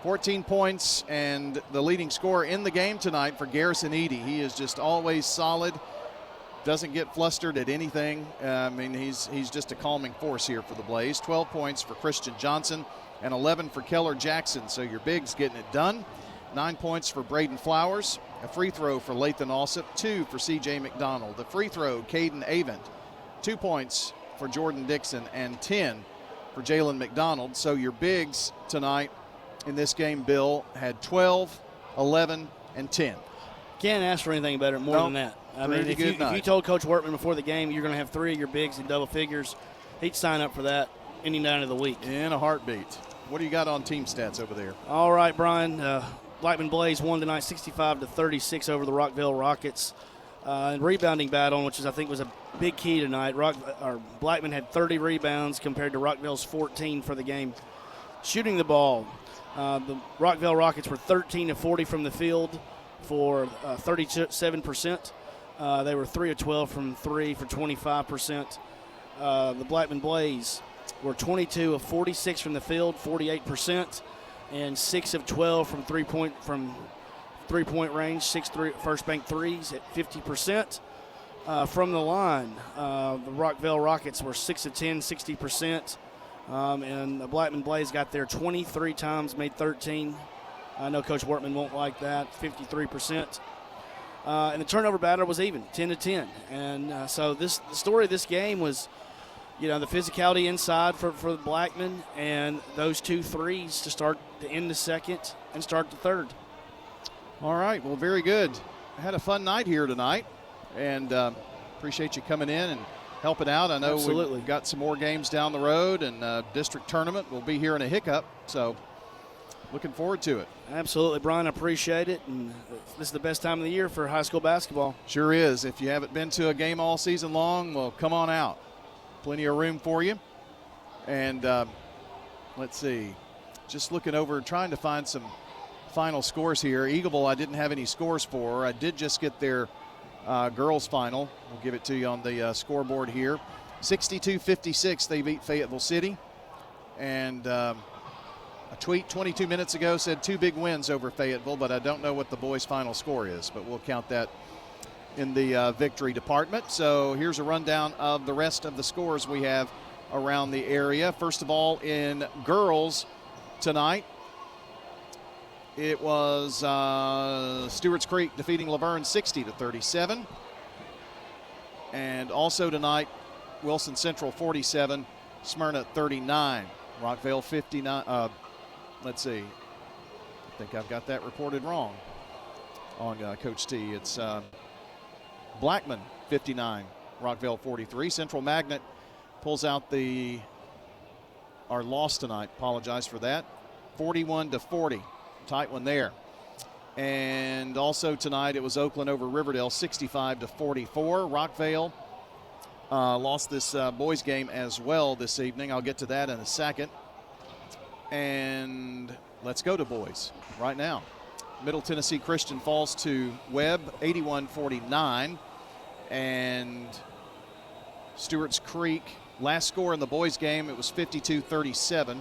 14 points and the leading scorer in the game tonight for Garrison Edey. He is just always solid, doesn't get flustered at anything. He's just a calming force here for the Blaze. 12 points for Christian Johnson and 11 for Keller Jackson. So your bigs getting it done. 9 points for Braden Flowers. A free throw for Lathan Alsop. 2 for C.J. McDonald. The free throw, Caden Avent. 2 points for Jordan Dixon and 10 for Jalen McDonald. So your bigs tonight in this game, Bill, had 12, 11, and 10. Can't ask for anything better, more than that. If you told Coach Workman before the game you're going to have 3 of your bigs in double figures, he'd sign up for that any night of the week. In a heartbeat. What do you got on team stats over there? All right, Brian. Blackman Blaze won tonight 65-36 over the Rockvale Rockets. Rebounding battle, which I think was a big key tonight. Blackman had 30 rebounds compared to Rockvale's 14 for the game. Shooting the ball, the Rockvale Rockets were 13-40 from the field for 37%. They were 3 of 12 from 3 for 25%. The Blackman Blaze were 22 of 46 from the field, 48%, and 6 of 12 from three-point range, 6 first bank threes at 50%. From the line, the Rockvale Rockets were 6 of 10, 60%, and the Blackman Blaze got there 23 times, made 13. I know Coach Wortman won't like that, 53%. And the turnover battle was even, 10 to 10. And so the story of this game was, the physicality inside for the Blackman and those 2 threes to end the second and start the third. All right, well, very good. I had a fun night here tonight, and appreciate you coming in and helping out. I know we've got some more games down the road, and district tournament will be here in a hiccup, so looking forward to it. Absolutely, Brian. I appreciate it, and this is the best time of the year for high school basketball. Sure is. If you haven't been to a game all season long, well, come on out. Plenty of room for you. And let's see, just looking over, trying to find some final scores here. Eagleville, I didn't have any scores for. I did just get their girls final. We'll give it to you on the scoreboard here. 62-56, they beat Fayetteville City. And a tweet 22 minutes ago said 2 big wins over Fayetteville, but I don't know what the boys' final score is, but we'll count that in the victory department. So here's a rundown of the rest of the scores we have around the area. First of all, in girls tonight, it was Stewart's Creek defeating Laverne 60-37. And also tonight, Wilson Central 47, Smyrna 39. Rockvale 59. Let's see. I think I've got that reported wrong on Coach T. It's Blackman 59, Rockvale 43. Central Magnet pulls out our loss tonight. Apologize for that. 41-40. Tight one there. And also tonight it was Oakland over Riverdale 65-44. Rockvale lost this boys game as well this evening. I'll get to that in a second. And let's go to boys right now. Middle Tennessee Christian falls to Webb 81-49. And Stewart's Creek, last score in the boys game, it was 52-37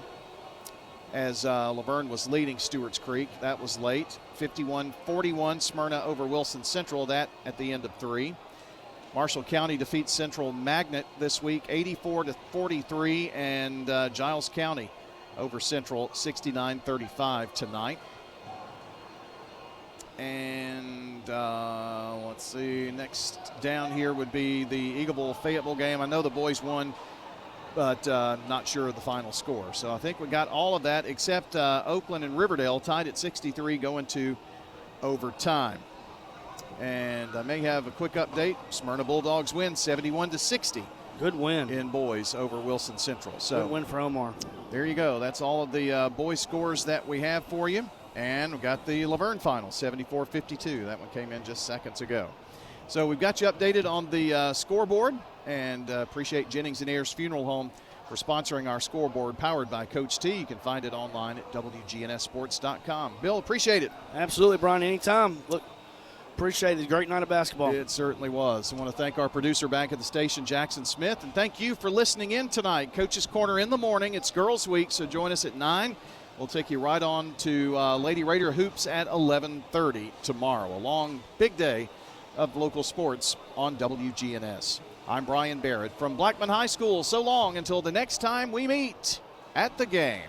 as Laverne was leading Stewart's Creek. That was late. 51-41, Smyrna over Wilson Central, that at the end of 3. Marshall County defeats Central Magnet this week 84-43, and Giles County over Central 69-35 tonight. And let's see, next down here would be the Eagleville-Fayetteville game. I know the boys won, but not sure of the final score. So I think we got all of that except Oakland and Riverdale tied at 63 going to overtime. And I may have a quick update. Smyrna Bulldogs win 71-60. Good win in boys over Wilson Central. So good win for Omar. There you go. That's all of the boys scores that we have for you. And we've got the Laverne final, 74-52. That one came in just seconds ago. So we've got you updated on the scoreboard, and appreciate Jennings and Ayers Funeral Home for sponsoring our scoreboard, powered by Coach T. You can find it online at WGNSSports.com. Bill, appreciate it. Absolutely, Brian. Anytime. Look, appreciate it. A great night of basketball. It certainly was. I want to thank our producer back at the station, Jackson Smith, and thank you for listening in tonight. Coach's Corner in the morning. It's Girls Week, so join us at 9. We'll take you right on to Lady Raider Hoops at 11:30 tomorrow. A long, big day of local sports on WGNS. I'm Brian Barrett from Blackman High School. So long until the next time we meet at the game.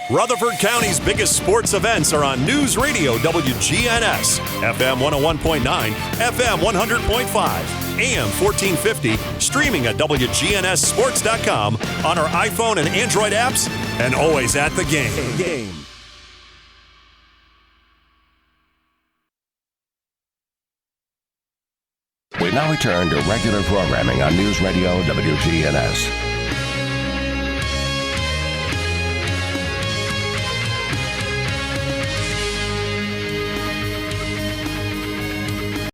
Rutherford County's biggest sports events are on News Radio WGNS, FM 101.9, FM 100.5, AM 1450, streaming at WGNSSports.com on our iPhone and Android apps, and always at the game. We now return to regular programming on News Radio WGNS.